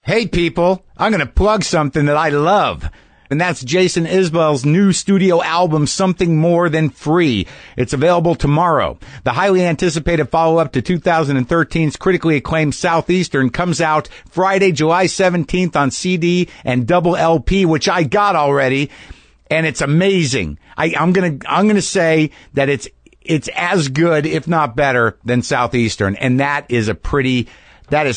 Hey, people, I'm going to plug something that I love. And that's Jason Isbell's new studio album, Something More Than Free. It's available tomorrow. The highly anticipated follow-up to 2013's critically acclaimed Southeastern comes out Friday, July 17th on CD and double LP, which I got already. And it's amazing. I'm gonna say that it's as good, if not better, than Southeastern. And that is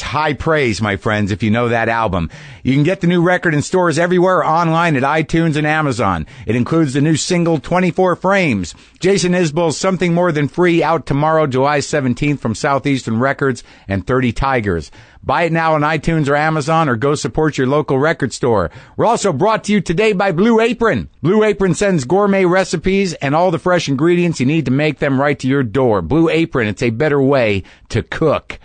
high praise, my friends, if you know that album. You can get the new record in stores everywhere, online at iTunes and Amazon. It includes the new single, 24 Frames. Jason Isbell's Something More Than Free, out tomorrow, July 17th from Southeastern Records and 30 Tigers. Buy it now on iTunes or Amazon, or go support your local record store. We're also brought to you today by Blue Apron. Blue Apron sends gourmet recipes and all the fresh ingredients you need to make them right to your door. Blue Apron, it's a better way to cook.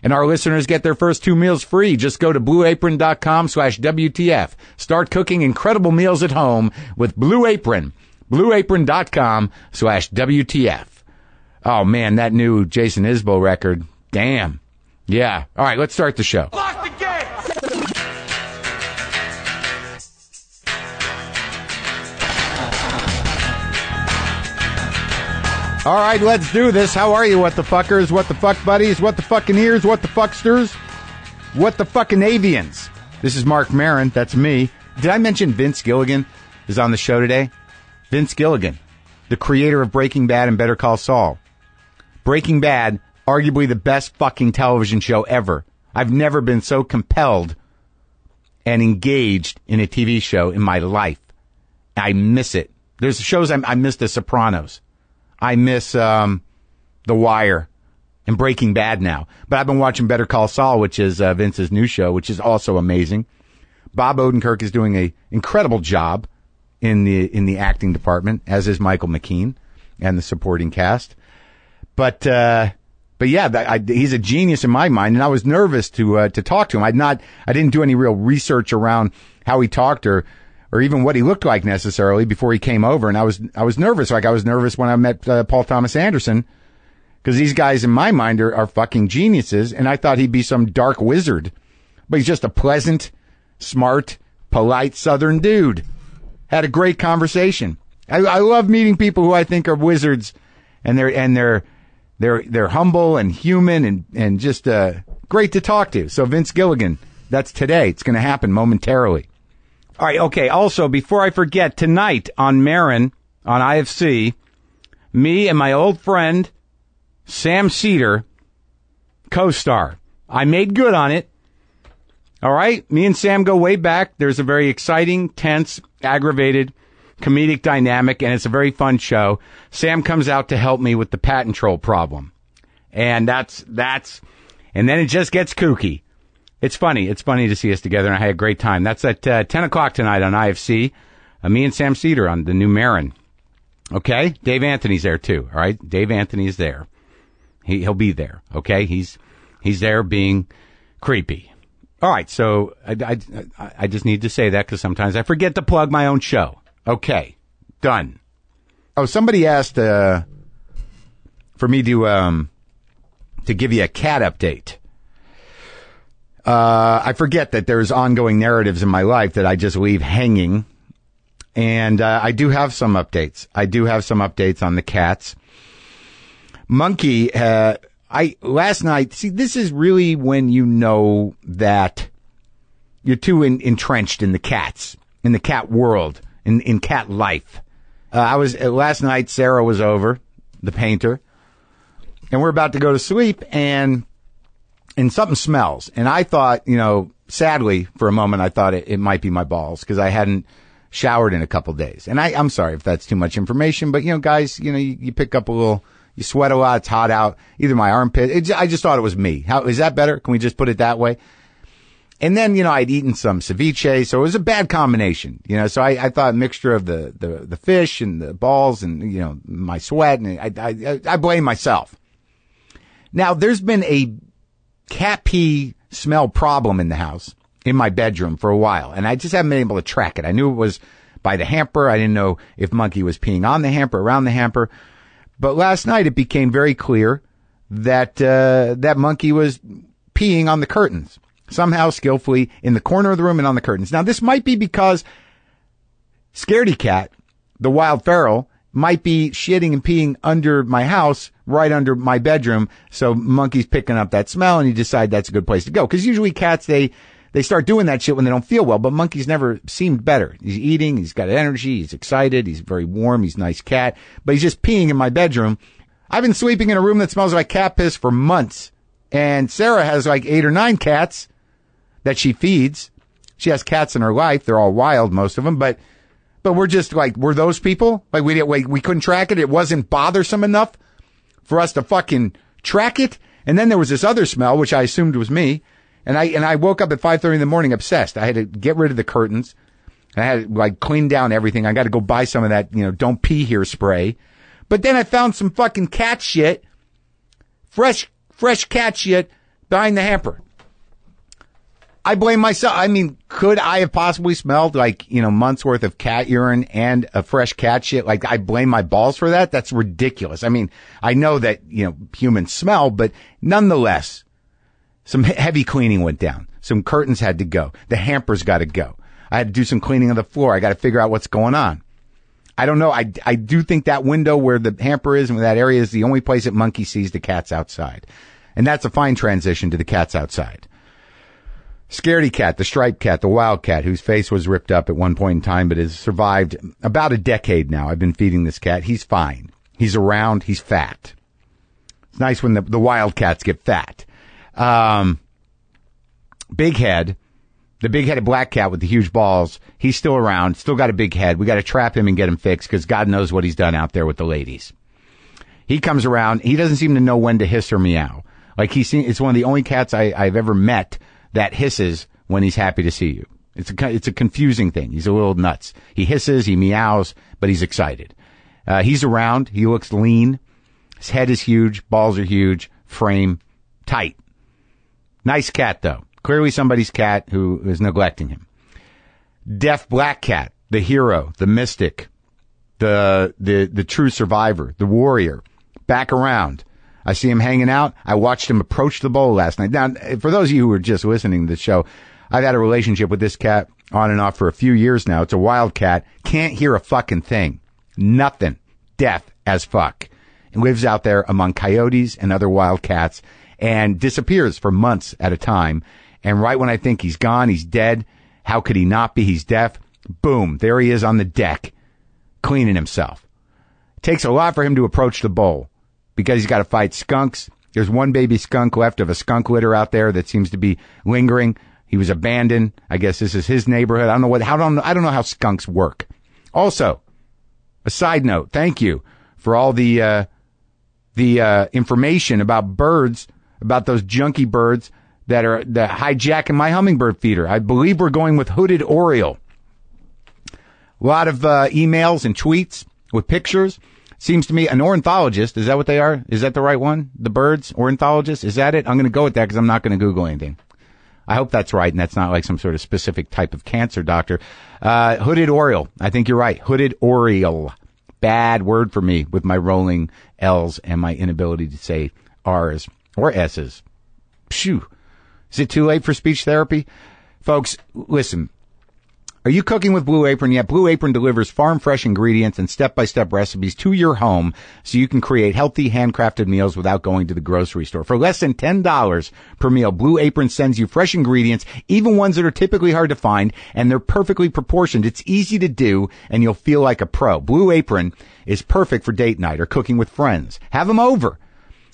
And our listeners get their first 2 meals free. Just go to blueapron.com/WTF. Start cooking incredible meals at home with Blue Apron. Blueapron.com/WTF. Oh man, that new Jason Isbell record. Damn. Yeah. All right, let's start the show. Lock the gate! All right, let's do this. How are you, what the fuckers, what the fuck buddies, what the fucking ears, what the fucksters, what the fucking avians? This is Marc Maron. That's me. Did I mention Vince Gilligan is on the show today? Vince Gilligan, the creator of Breaking Bad and Better Call Saul. Breaking Bad, arguably the best fucking television show ever. I've never been so compelled and engaged in a TV show in my life. I miss it. There's shows I miss The Sopranos. I miss The Wire and Breaking Bad now. But I've been watching Better Call Saul, which is Vince's new show, which is also amazing. Bob Odenkirk is doing an incredible job in the acting department, as is Michael McKean and the supporting cast. But yeah, he's a genius in my mind, and I was nervous to talk to him. I didn't do any real research around how he talked or even what he looked like necessarily before he came over. And I was nervous. Like I was nervous when I met Paul Thomas Anderson, because these guys in my mind are fucking geniuses. And I thought he'd be some dark wizard, but he's just a pleasant, smart, polite Southern dude. Had a great conversation. I love meeting people who I think are wizards, and they're humble and human and just great to talk to. So Vince Gilligan, that's today. It's going to happen momentarily. All right, okay. Also, before I forget, tonight on Maron, on IFC, me and my old friend, Sam Cedar, co-star. I made good on it. All right? Me and Sam go way back. There's a very exciting, tense, aggravated, comedic dynamic, and it's a very fun show. Sam comes out to help me with the patent troll problem. And and then it just gets kooky. It's funny. It's funny to see us together, and I had a great time. That's at 10 o'clock tonight on IFC. Me and Sam Cedar on the new Maron. Okay? Dave Anthony's there, too. All right? Dave Anthony is there. He'll be there. Okay? He's there being creepy. All right, so I just need to say that because sometimes I forget to plug my own show. Okay. Done. Oh, somebody asked for me to give you a cat update. I forget that there's ongoing narratives in my life that I just leave hanging. And I do have some updates. I do have some updates on the cats. Monkey, last night, see, this is really when you know that you're too entrenched in the cats, in the cat world, in cat life. Last night, Sarah was over, the painter, and we're about to go to sleep, and something smells. And I thought, sadly, for a moment, I thought it might be my balls, because I hadn't showered in a couple days. And I'm sorry if that's too much information, but, guys, you pick up a little, you sweat a lot, it's hot out, either my armpit. I just thought it was me. How is that better? Can we just put it that way? And then, I'd eaten some ceviche, so it was a bad combination, so I thought a mixture of the fish and the balls and, my sweat, and I blame myself. Now, there's been a cat pee smell problem in the house, in my bedroom for a while, and I just haven't been able to track it. I knew it was by the hamper. I didn't know if Monkey was peeing on the hamper, around the hamper. But last night it became very clear that that Monkey was peeing on the curtains. somehow skillfully in the corner of the room and on the curtains. Now, this might be because Scaredy Cat, the wild feral, might be shitting and peeing under my house, right under my bedroom. So Monkey's picking up that smell and you decide that's a good place to go. Cause usually cats, they start doing that shit when they don't feel well, but Monkey's never seemed better. He's eating, he's got energy, he's excited, he's very warm, he's a nice cat, but he's just peeing in my bedroom. I've been sleeping in a room that smells like cat piss for months. And Sarah has like 8 or 9 cats that she feeds. She has cats in her life. They're all wild, most of them, but we're just like, we're those people? Like we couldn't track it. It wasn't bothersome enough for us to fucking track it. And then there was this other smell, which I assumed was me. And I woke up at 5:30 in the morning obsessed. I had to get rid of the curtains. I had to like clean down everything. I got to go buy some of that, don't pee here spray. But then I found some fucking cat shit, fresh cat shit behind the hamper. I blame myself. I mean, could I have possibly smelled like, months worth of cat urine and a fresh cat shit? Like, I blame my balls for that? That's ridiculous. I mean, I know that, humans smell, but nonetheless, some heavy cleaning went down. Some curtains had to go. The hamper's got to go. I had to do some cleaning of the floor. I got to figure out what's going on. I don't know. I do think that window where the hamper is and where that area is the only place that Monkey sees the cats outside. And that's a fine transition to the cats outside. Scaredy Cat, the striped cat, the wild cat, whose face was ripped up at one point in time, but has survived about a decade now. I've been feeding this cat. He's fine. He's around. He's fat. It's nice when the wild cats get fat. Big Head, the big-headed black cat with the huge balls, he's still around, still got a big head. We got to trap him and get him fixed because God knows what he's done out there with the ladies. He comes around. He doesn't seem to know when to hiss or meow. Like it's one of the only cats I've ever met that hisses when he's happy to see you. It's a confusing thing. He's a little nuts. He hisses, he meows, but he's excited. He's around. He looks lean. His head is huge. Balls are huge. Frame tight. Nice cat, though. Clearly somebody's cat who is neglecting him. Deaf black cat, the hero, the mystic, the true survivor, the warrior, back around. I see him hanging out. I watched him approach the bowl last night. Now, for those of you who are just listening to the show, I've had a relationship with this cat on and off for a few years now. It's a wild cat. Can't hear a fucking thing. Nothing. Deaf as fuck. It lives out there among coyotes and other wild cats and disappears for months at a time. And right when I think he's gone, he's dead. How could he not be? He's deaf. Boom. There he is on the deck, cleaning himself. It takes a lot for him to approach the bowl because he's got to fight skunks. There's one baby skunk left of a skunk litter out there that seems to be lingering. He was abandoned. I guess this is his neighborhood. I don't know how skunks work. Also, a side note, thank you for all the information about birds, about those junky birds that are hijacking my hummingbird feeder. I believe we're going with hooded oriole. A lot of emails and tweets with pictures. Seems to me an ornithologist. Is that what they are? Is that the right one? The birds? Ornithologist? Is that it? I'm going to go with that because I'm not going to Google anything. I hope that's right and that's not like some sort of specific type of cancer doctor. Hooded oriole. I think you're right. Hooded oriole. Bad word for me with my rolling L's and my inability to say R's or S's. Phew. Is it too late for speech therapy? Folks, listen. Are you cooking with Blue Apron yet? Blue Apron delivers farm-fresh ingredients and step-by-step recipes to your home so you can create healthy, handcrafted meals without going to the grocery store. For less than $10 per meal, Blue Apron sends you fresh ingredients, even ones that are typically hard to find, and they're perfectly proportioned. It's easy to do, and you'll feel like a pro. Blue Apron is perfect for date night or cooking with friends. Have them over.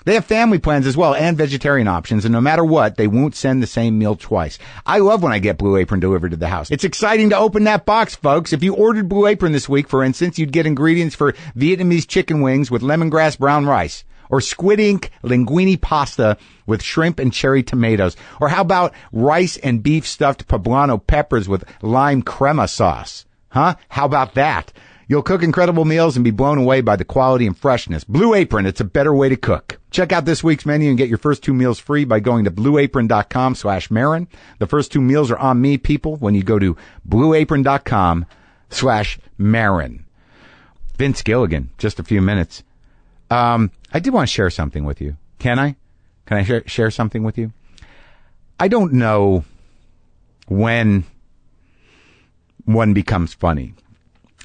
They have family plans as well and vegetarian options, and no matter what, they won't send the same meal twice. I love when I get Blue Apron delivered to the house. It's exciting to open that box, folks. If you ordered Blue Apron this week, for instance, you'd get ingredients for Vietnamese chicken wings with lemongrass brown rice, or squid ink linguine pasta with shrimp and cherry tomatoes. Or how about rice and beef stuffed poblano peppers with lime crema sauce? Huh? How about that? You'll cook incredible meals and be blown away by the quality and freshness. Blue Apron, it's a better way to cook. Check out this week's menu and get your first 2 meals free by going to blueapron.com/Maron. The first 2 meals are on me, people, when you go to blueapron.com/Maron. Vince Gilligan, just a few minutes. I did want to share something with you. Can I? Can I share something with you? I don't know when one becomes funny.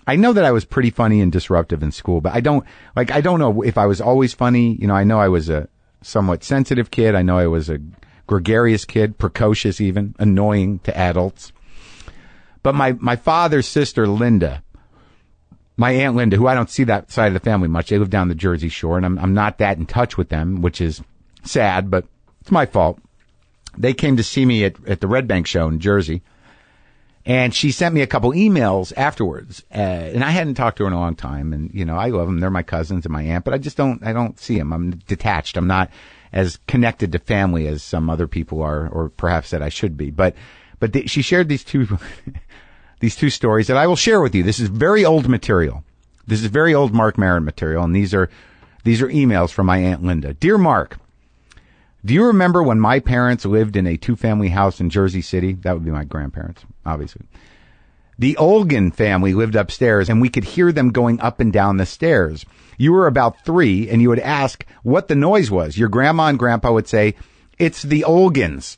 I know that I was pretty funny and disruptive in school, but I don't know if I was always funny. You know, I know I was a somewhat sensitive kid. I know I was a gregarious kid, precocious even, annoying to adults. But my father's sister, Linda, my Aunt Linda, who I don't see that side of the family much, they live down the Jersey Shore, and I'm not that in touch with them, which is sad, but it's my fault. They came to see me at the Red Bank show in Jersey, and she sent me a couple emails afterwards, and I hadn't talked to her in a long time, and, you know, I love them. They're my cousins and my aunt, but I don't see them. I'm detached. I'm not as connected to family as some other people are, or perhaps that I should be. But she shared these two these two stories that I will share with you. This is very old material. This is very old Marc Maron material, and these are emails from my Aunt Linda. Dear Marc, do you remember when my parents lived in a two-family house in Jersey City? That would be my grandparents, obviously. The Olgan family lived upstairs, and we could hear them going up and down the stairs. You were about 3, and you would ask what the noise was. Your grandma and grandpa would say, "It's the Olgans."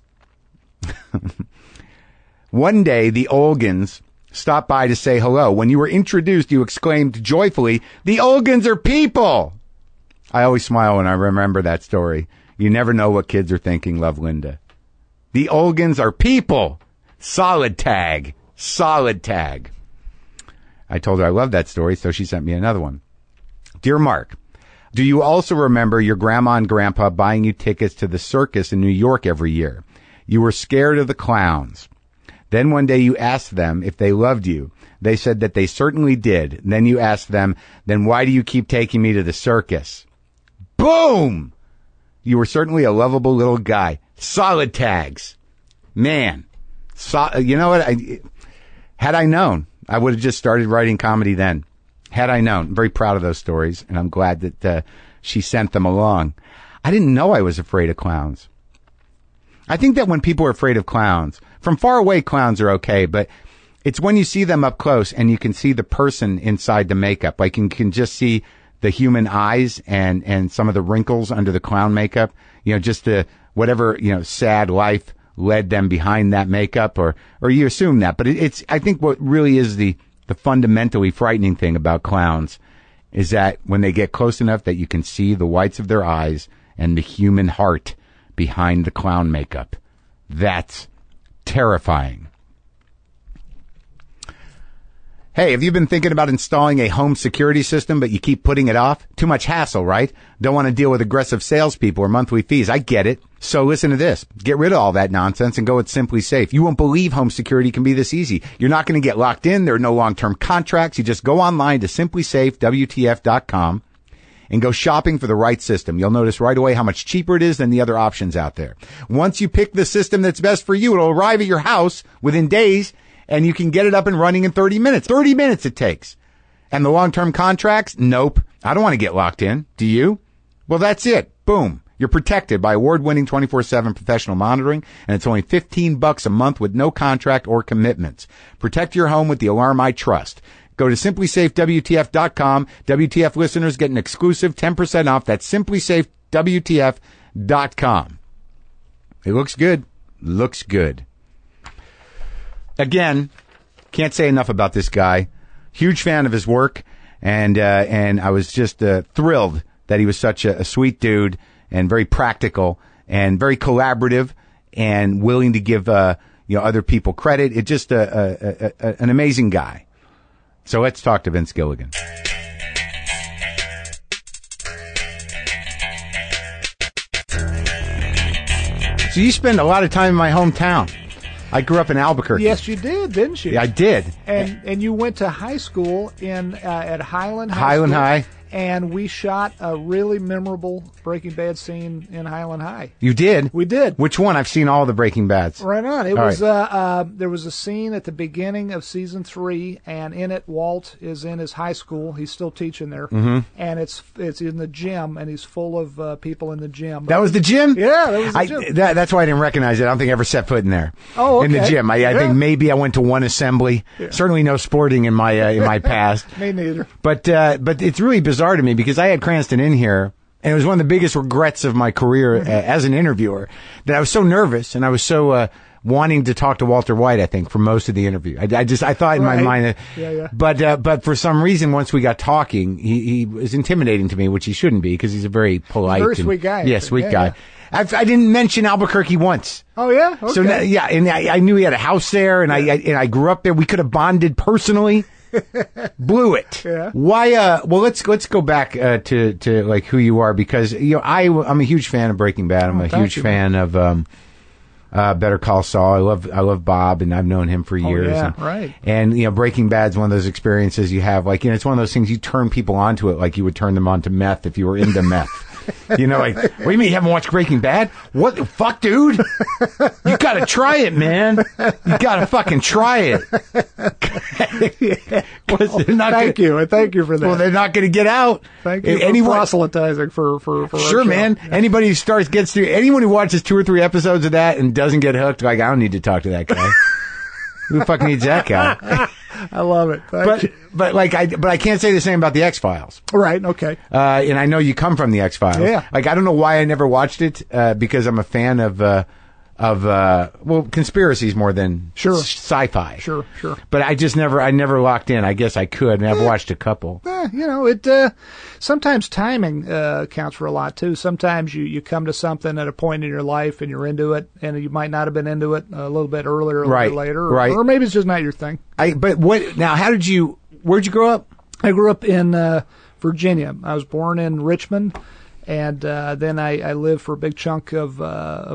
One day, the Olgans stopped by to say hello. When you were introduced, you exclaimed joyfully, "The Olgans are people!" I always smile when I remember that story. You never know what kids are thinking, love, Linda. The Olgans are people! Solid tag. Solid tag. I told her I loved that story, so she sent me another one. Dear Marc, do you also remember your grandma and grandpa buying you tickets to the circus in New York every year? You were scared of the clowns. Then one day you asked them if they loved you. They said that they certainly did. And then you asked them, then why do you keep taking me to the circus? Boom! You were certainly a lovable little guy. Solid tags. Man. You know what? Had I known, I would have just started writing comedy then. Had I known. I'm very proud of those stories, and I'm glad that she sent them along. I didn't know I was afraid of clowns. I think that when people are afraid of clowns, from far away clowns are okay, but it's when you see them up close and you can see the person inside the makeup. Like you can just see the human eyes and some of the wrinkles under the clown makeup. You know, just the whatever, you know, sad life led them behind that makeup, or you assume that. But it's I think what really is the fundamentally frightening thing about clowns is that when they get close enough that you can see the whites of their eyes and the human heart behind the clown makeup. That's terrifying. Hey, have you been thinking about installing a home security system, but you keep putting it off? Too much hassle, right? Don't want to deal with aggressive salespeople or monthly fees. I get it. So listen to this. Get rid of all that nonsense and go with Simply Safe. You won't believe home security can be this easy. You're not going to get locked in. There are no long-term contracts. You just go online to simplysafewtf.com and go shopping for the right system. You'll notice right away how much cheaper it is than the other options out there. Once you pick the system that's best for you, it'll arrive at your house within days, and you can get it up and running in 30 minutes. 30 minutes it takes. And the long-term contracts? Nope. I don't want to get locked in. Do you? Well, that's it. Boom. You're protected by award-winning 24/7 professional monitoring, and it's only $15 a month with no contract or commitments. Protect your home with the alarm I trust. Go to simplysafewtf.com. WTF listeners get an exclusive 10% off. That's simplysafewtf.com. It looks good. Looks good. Again, can't say enough about this guy. Huge fan of his work, and I was just thrilled that he was such a sweet dude and very practical and very collaborative and willing to give other people credit. It's just an amazing guy. So let's talk to Vince Gilligan. So you spend a lot of time in my hometown. I grew up in Albuquerque. Yes, you did, didn't you? Yeah, I did. And you went to high school at Highland High. Highland School, High. And we shot a really memorable Breaking Bad scene in Highland High. You did? We did. Which one? I've seen all the Breaking Bads. Right on. There was a scene at the beginning of season 3, and in it, Walt is in his high school. He's still teaching there, and it's in the gym, and he's full of people in the gym. That was the gym? Yeah, that was the gym. That's why I didn't recognize it. I don't think I ever set foot in there. Oh, okay. In the gym. I think maybe I went to one assembly. Yeah. Certainly no sporting in my past. Me neither. But it's really bizarre to me because I had Cranston in here And it was one of the biggest regrets of my career as an interviewer that I was so nervous and I was so wanting to talk to Walter White, I think, for most of the interview. I thought in my mind that, but for some reason, once we got talking, he was intimidating to me, which he shouldn't be because he's a very polite, very sweet guy. Yeah, sweet guy. Yeah. I didn't mention Albuquerque once. Oh yeah, okay. So and I knew he had a house there, and I grew up there. We could have bonded personally. Blew it. Yeah. Why? Well, let's go back to like who you are, because I'm a huge fan of Breaking Bad. I'm a huge fan of Better Call Saul. I love Bob, and I've known him for years. Yeah, right. And Breaking Bad's one of those experiences you have. Like, it's one of those things you turn people onto it, like you would turn them onto meth if you were into meth. Like, what do you mean you haven't watched Breaking Bad? What the fuck, dude? You gotta try it, man. You gotta fucking try it. Thank you for that. Well, they're not gonna get out. Thank you for proselytizing for sure, man. Yeah. Anybody who gets through, anyone who watches 2 or 3 episodes of that and doesn't get hooked, like, I don't need to talk to that guy. Who the fuck needs that guy? I love it. Thank you. But I can't say the same about the X-Files. Right. Okay. And I know you come from the X-Files. Yeah. Like, I don't know why I never watched it, because I'm a fan of conspiracies more than sci-fi. Sure. But I never locked in. I guess I could, and I've watched a couple. Sometimes timing counts for a lot too. Sometimes you come to something at a point in your life and you're into it, and you might not have been into it a little bit earlier, a little bit later, or maybe it's just not your thing. Where'd you grow up? I grew up in Virginia. I was born in Richmond. And then I lived for a big chunk of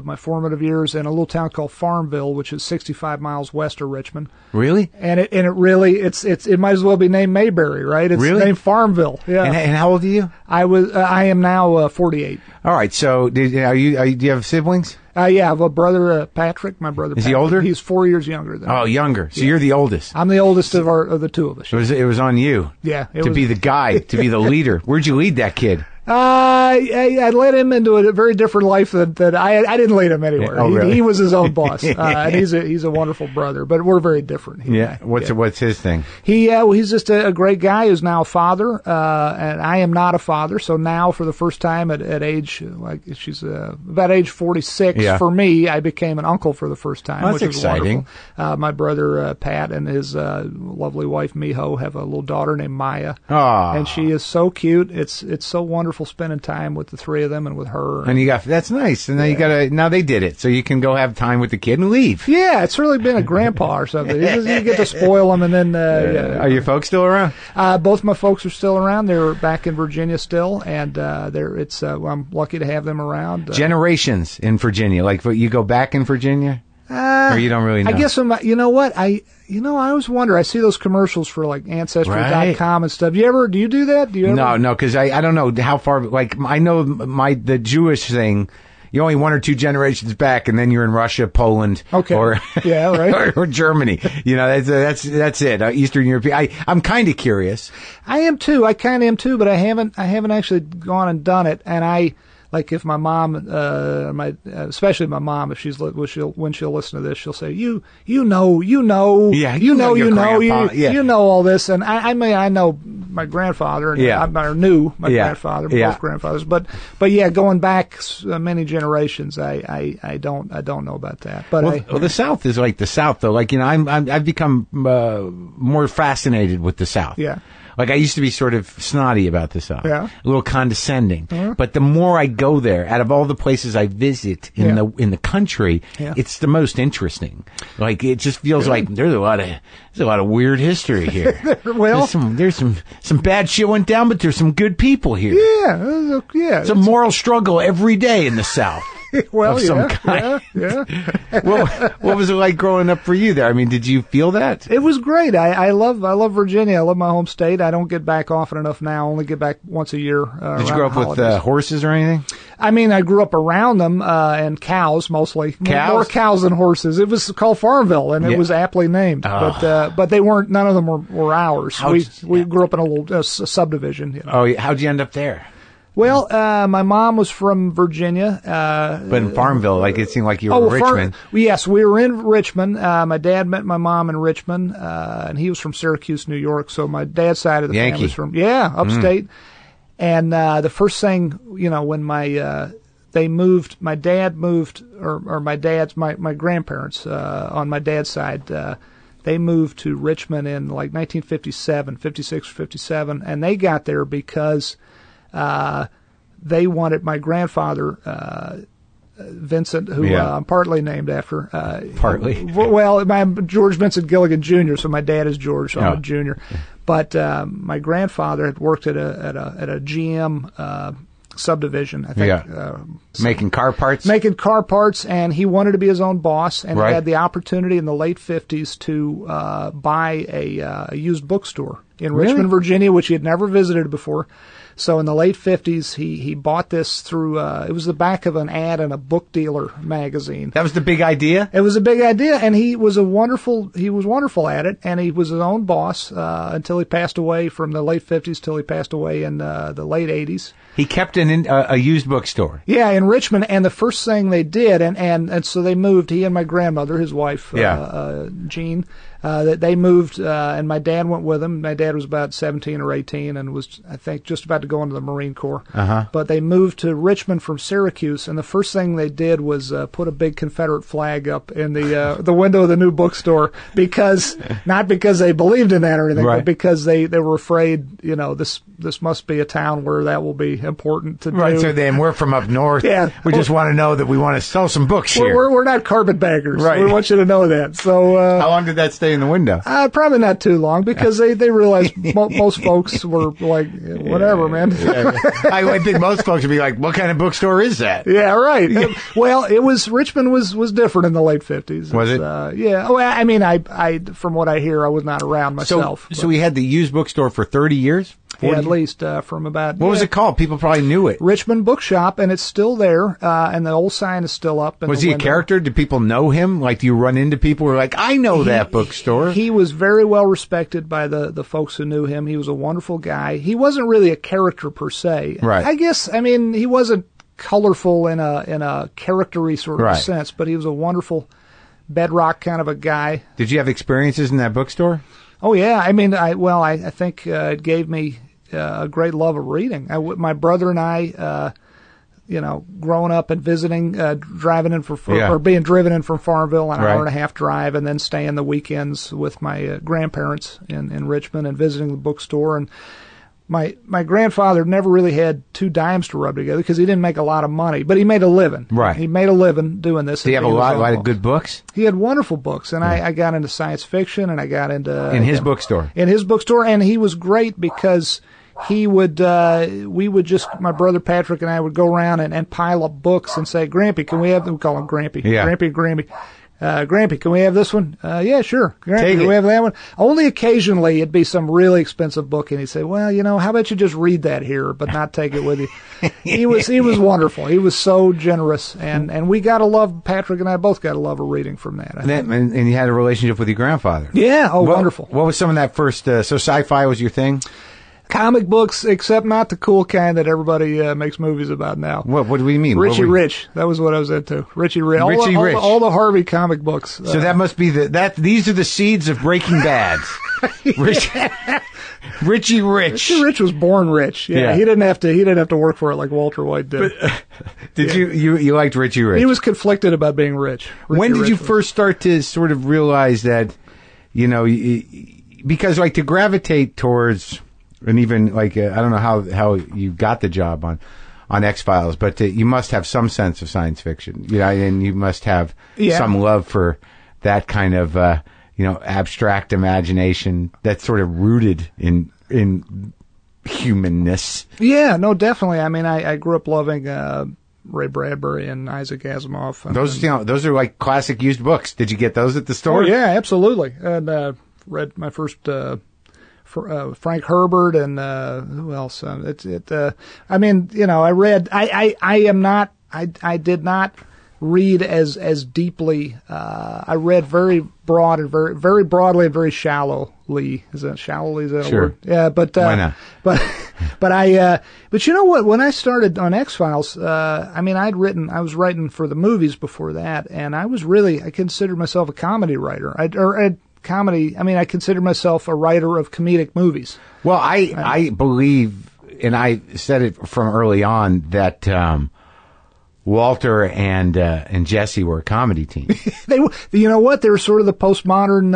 my formative years in a little town called Farmville, which is 65 miles west of Richmond. Really? And it might as well be named Mayberry, right? It's named Farmville. Yeah. And how old are you? I am now 48. All right. So do you have siblings? Yeah, I have a brother, Patrick. My brother. Is he older? He's 4 years younger than me. Oh, younger. So you're the oldest. I'm the oldest of the two of us. It was on you. Yeah. To be the guy, to be the leader. Where'd you lead that kid? I led him into a very different life that I didn't lead him anywhere. Really? He was his own boss, and he's a wonderful brother. But we're very different. What's his thing? He's just a great guy who's now a father, and I am not a father. So now, for the first time at age she's about age 46 for me, I became an uncle for the first time. Well, that's which is exciting. wonderful. My brother Pat and his lovely wife Miho have a little daughter named Maya, and she is so cute. It's so wonderful spending time with the three of them and with her. And that's nice. And now now they did it, so you can go have time with the kid and leave. Yeah, it's really been a grandpa or something. You get to spoil them, and then. Are your folks still around? Both my folks are still around. They're back in Virginia still, and I'm lucky to have them around. Generations in Virginia, like you go back in Virginia. Or you don't really know? I guess you know what? I always wonder. I see those commercials for like Ancestry.com and stuff. Do you do that? Do you ever? No, because I don't know how far, like, I know the Jewish thing, you're only 1 or 2 generations back, and then you're in Russia, Poland, or or Germany. That's it. Eastern European. I'm kind of curious. I am too. I kind of am too, but I haven't actually gone and done it. And like if my mom, especially my mom, if when she'll listen to this, she'll say, you know all this, and I know my grandfather, and I knew my grandfather, both grandfathers, but going back many generations, I don't know about that. But the South is like the South, though. Like, I've become more fascinated with the South. Yeah. Like, I used to be sort of snotty about the South, a little condescending. Mm-hmm. But the more I go there, out of all the places I visit in the country, it's the most interesting. Like, it just feels like there's a lot of weird history here. Well, there's some bad shit went down, but there's some good people here. Yeah. It's a moral struggle every day in the South. Well, of some kind. Yeah. Well, what was it like growing up for you there? I mean, did you feel that? It was great. I love Virginia. I love my home state. I don't get back often enough now. I only get back once a year. Did you grow up with horses or anything? I mean, I grew up around them, and cows mostly. Cows? More cows than horses. It was called Farmville, and it was aptly named. Oh. But they weren't. None of them were ours. We grew up in a little subdivision. Oh, how'd you end up there? Well, my mom was from Virginia. But in Farmville, like, it seemed like you were in Richmond. Yes, we were in Richmond. My dad met my mom in Richmond, and he was from Syracuse, New York. So my dad's side of the family was from, upstate. And the first thing, when my dad moved, or my grandparents on my dad's side, they moved to Richmond in like 1957, 56 or 57, and they got there because they wanted my grandfather, Vincent, who I'm partly named after. Partly? Well, I'm George Vincent Gilligan Jr., so my dad is George, so I'm a junior. But my grandfather had worked at a GM subdivision, I think. Yeah. Making car parts? Making car parts, and he wanted to be his own boss, and he had the opportunity in the late 50s to buy a used bookstore in Richmond, Virginia, which he had never visited before. So in the late 50s, he bought this through, it was the back of an ad in a book dealer magazine. That was the big idea? It was a big idea, and he was wonderful at it, and he was his own boss until he passed away, from the late 50s till he passed away in the late 80s. He kept a used bookstore. Yeah, in Richmond, and the first thing they did, and so they moved, he and my grandmother, his wife, Jean, that they moved, and my dad went with him. My dad was about 17 or 18 and was, I think, just about to go into the Marine Corps. But they moved to Richmond from Syracuse, and the first thing they did was put a big Confederate flag up in the window of the new bookstore, not because they believed in that or anything, but because they were afraid, this must be a town where that will be important to do. Right, so then we're from up north. We just want to know that we want to sell some books here. We're not carpetbaggers. Right. We want you to know that. So how long did that stay in the window? Probably not too long, because they realized most folks were like, whatever, man. I think most folks would be like, what kind of bookstore is that? Yeah, right. Well, Richmond was different in the late 50s. Was it? Yeah. Oh, I mean, I from what I hear, I was not around myself. So we had the used bookstore for 30 years? Yeah, at least from about... What was it called? People probably knew it. Richmond Bookshop, and it's still there, and the old sign is still up. Was he a character? Did people know him? Like, do you run into people who are like, I know that bookstore? He was very well respected by the folks who knew him. He was a wonderful guy. He wasn't really a character per se. Right. I guess, he wasn't colorful in a character-y sort of sense, but he was a wonderful bedrock kind of a guy. Did you have experiences in that bookstore? Oh, yeah. I think it gave me a great love of reading. My brother and I, growing up and visiting, driving in or being driven in from Farmville, an hour and a half drive, and then staying the weekends with my grandparents in Richmond and visiting the bookstore. And my grandfather never really had two dimes to rub together because he didn't make a lot of money, but he made a living. Right. He made a living doing this. Did he have a lot of good books? He had wonderful books, and I got into science fiction, and I got into... In his bookstore? In his bookstore, and he was great because... we would just, my brother Patrick and I would go around and pile up books and say, Grampy, can we have them? We call him Grampy. Yeah. Grampy. Grampy, can we have this one? Yeah, sure. Grampy, can we have that one? Only occasionally it'd be some really expensive book, and he'd say, well, how about you just read that here, but not take it with you? He was wonderful. He was so generous, and we got to love, Patrick and I both got a love of reading from that. And you had a relationship with your grandfather. Yeah, wonderful. What was some of that first, so sci-fi was your thing? Comic books, except not the cool kind that everybody makes movies about now. What do we mean? Richie Rich. That was what I was into. Richie Rich. All the Harvey comic books. So that must be these are the seeds of Breaking Bad. Richie Rich. Richie Rich was born rich. Yeah. He didn't have to work for it like Walter White did. Did you liked Richie Rich? He was conflicted about being rich. When did you first start to sort of realize that, because like to gravitate towards... And even like I don't know how you got the job on X-Files, but you must have some sense of science fiction, and you must have some love for that kind of abstract imagination that's sort of rooted in humanness. Yeah, no, definitely. I grew up loving Ray Bradbury and Isaac Asimov. Those are like classic used books. Did you get those at the store? Oh yeah, absolutely. And read my first. Frank Herbert and who else? I read. I did not read as deeply. I read very broad and very broadly and very shallowly. Is that shallowly? Is that a word? Yeah, but why not? But you know what? When I started on X-Files, I was writing for the movies before that, and I considered myself a comedy writer. I consider myself a writer of comedic movies. Well, I believe and I said it from early on that Walter and Jesse were a comedy team. You know what? They were sort of the postmodern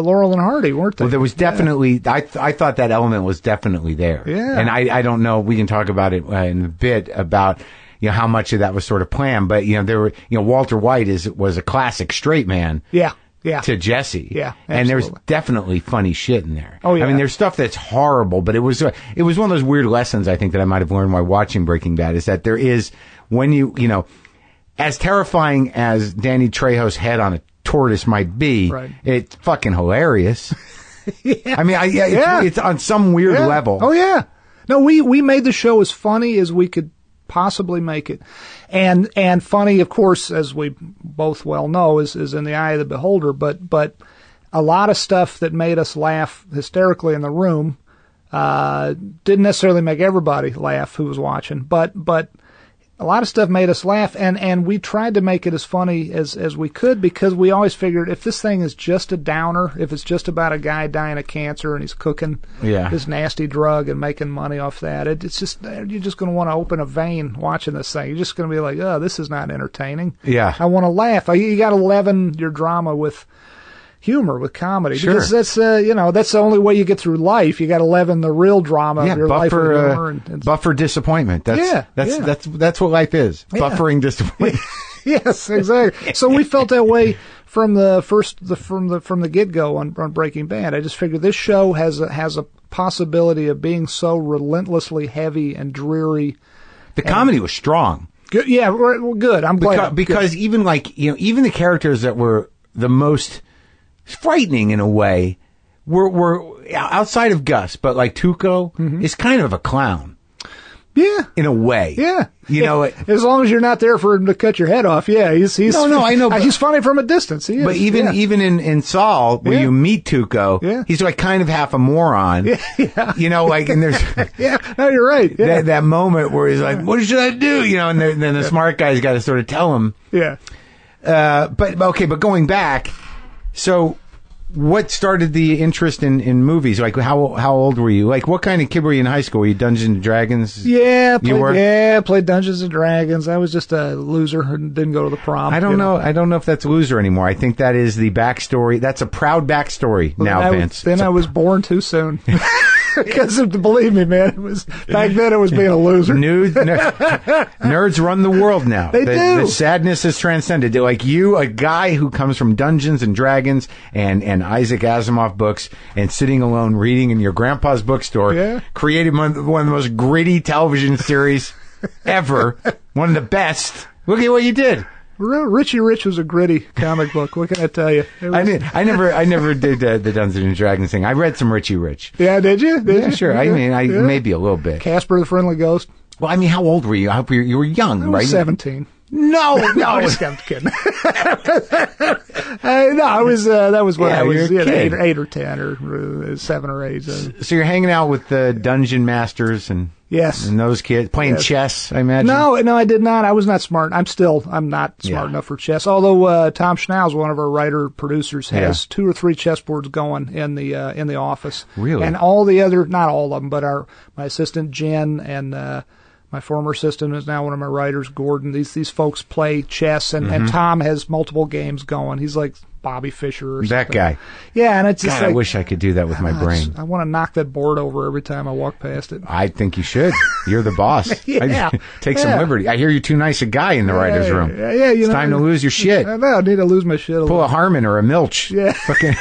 Laurel and Hardy, weren't they? Well, there was definitely. I thought that element was definitely there. Yeah. And I don't know. We can talk about it in a bit about how much of that was sort of planned. But there were Walter White was a classic straight man. Yeah. Yeah. To Jesse. Yeah. Absolutely. And there's definitely funny shit in there. Oh yeah. I mean, there's stuff that's horrible, but it was one of those weird lessons I think that I might have learned while watching Breaking Bad is that there is when as terrifying as Danny Trejo's head on a tortoise might be, right. It's fucking hilarious. Yeah. I mean, it's on some weird level. Oh yeah. No, we made the show as funny as we could possibly make it, and funny, of course, as we both well know, is in the eye of the beholder. But a lot of stuff that made us laugh hysterically in the room didn't necessarily make everybody laugh who was watching, but a lot of stuff made us laugh, and we tried to make it as funny as we could, because we always figured if this thing is just a downer, if it's just about a guy dying of cancer and he's cooking this nasty drug and making money off that, it's just, you're just going to want to open a vein watching this thing. You're just going to be like, oh, this is not entertaining. Yeah. I want to laugh. You got to leaven your drama with humor, with comedy. Sure. Because that's that's the only way you get through life. You got to leaven the real drama of your life with humor. And buffer disappointment. That's what life is. Yeah. Buffering disappointment. Yes, exactly. So we felt that way from the get-go on Breaking Bad. I just figured this show has a possibility of being so relentlessly heavy and dreary. The comedy was strong. Good. Yeah, well, good. I'm glad. Because even even the characters that were the most frightening in a way were outside of Gus, but like Tuco is kind of a clown. Yeah. In a way. Yeah. As long as you're not there for him to cut your head off. Yeah. He's No, I know. He's funny from a distance. He is. But even in Saul, where you meet Tuco, he's like kind of half a moron. Yeah. And there's. Yeah. No, you're right. Yeah. That moment where he's like, what should I do? And then the smart guy's got to sort of tell him. Yeah. But going back, so what started the interest in movies? Like, how old were you? Like, what kind of kid were you in high school? Were you Dungeons and Dragons? Yeah, played Dungeons and Dragons. I was just a loser and didn't go to the prom. I don't know. I don't know if that's loser anymore. I think that is the backstory. That's a proud backstory now, Vince. I was born too soon. Because believe me, man, back then it was being a loser. Nerds run the world now. They do. The sadness is transcended. They're like you, a guy who comes from Dungeons and Dragons and Isaac Asimov books and sitting alone reading in your grandpa's bookstore, created one of the most gritty television series ever, one of the best. Look at what you did. Richie Rich was a gritty comic book. What can I tell you? I never did the Dungeons and Dragons thing. I read some Richie Rich. Yeah, did you? Did you? Sure. Maybe a little bit. Casper the Friendly Ghost. Well, I mean, how old were you? I hope you were young, right? 17. No. I'm kidding. I was. That was when I was 8 or 10 or 7 or 8. So you're hanging out with the dungeon masters and. Yes. And those kids playing chess, I imagine. No, I did not. I was not smart. I'm not smart enough for chess. Although Tom Schnauz, one of our writer producers, has 2 or 3 chessboards going in the office. Really? And all the other, not all of them, but my assistant Jen and my former assistant is now one of my writers, Gordon. These folks play chess, and Tom has multiple games going. He's like Bobby Fischer or something. That guy. Yeah, and it's just God, I wish I could do that with my brain. I want to knock that board over every time I walk past it. I think you should. You're the boss. Take some liberty. I hear you're too nice a guy in the writer's room. Yeah, it's time to lose your shit. I need to lose my shit. Pull a Harmon or a Milch. Yeah. Fucking.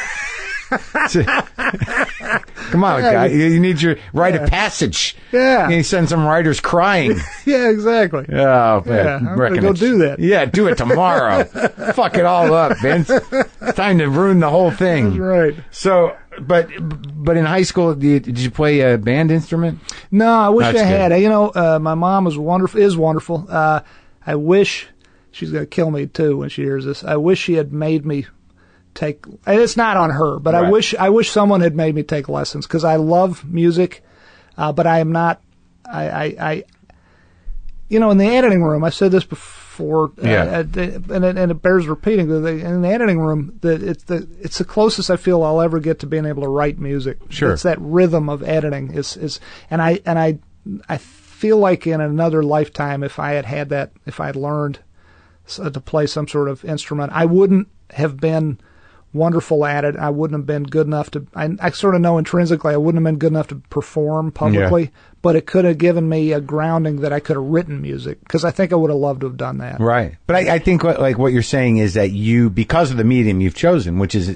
Come on, guy. You need your rite of passage. Yeah. You send some writers crying. Yeah, exactly. Oh, man. I'm going to go do that. Yeah, do it tomorrow. Fuck it all up, Vince. It's time to ruin the whole thing. That's right. So, but in high school, did you play a band instrument? No, I wish I had. My mom is wonderful. I wish, she's going to kill me too when she hears this, I wish she had made me take, and it's not on her, but right. I wish someone had made me take lessons, because I love music, but I am not, in the editing room, I said this before, and it bears repeating, in the editing room, it's the closest I feel I'll ever get to being able to write music. Sure. It's that rhythm of editing and I I feel like in another lifetime, if I had learned to play some sort of instrument, I wouldn't have been wonderful at it. I wouldn't have been good enough to, I sort of know intrinsically I wouldn't have been good enough to perform publicly, but it could have given me a grounding that I could have written music, because I think I would have loved to have done that. Right. But I think what you're saying is that you, because of the medium you've chosen, which is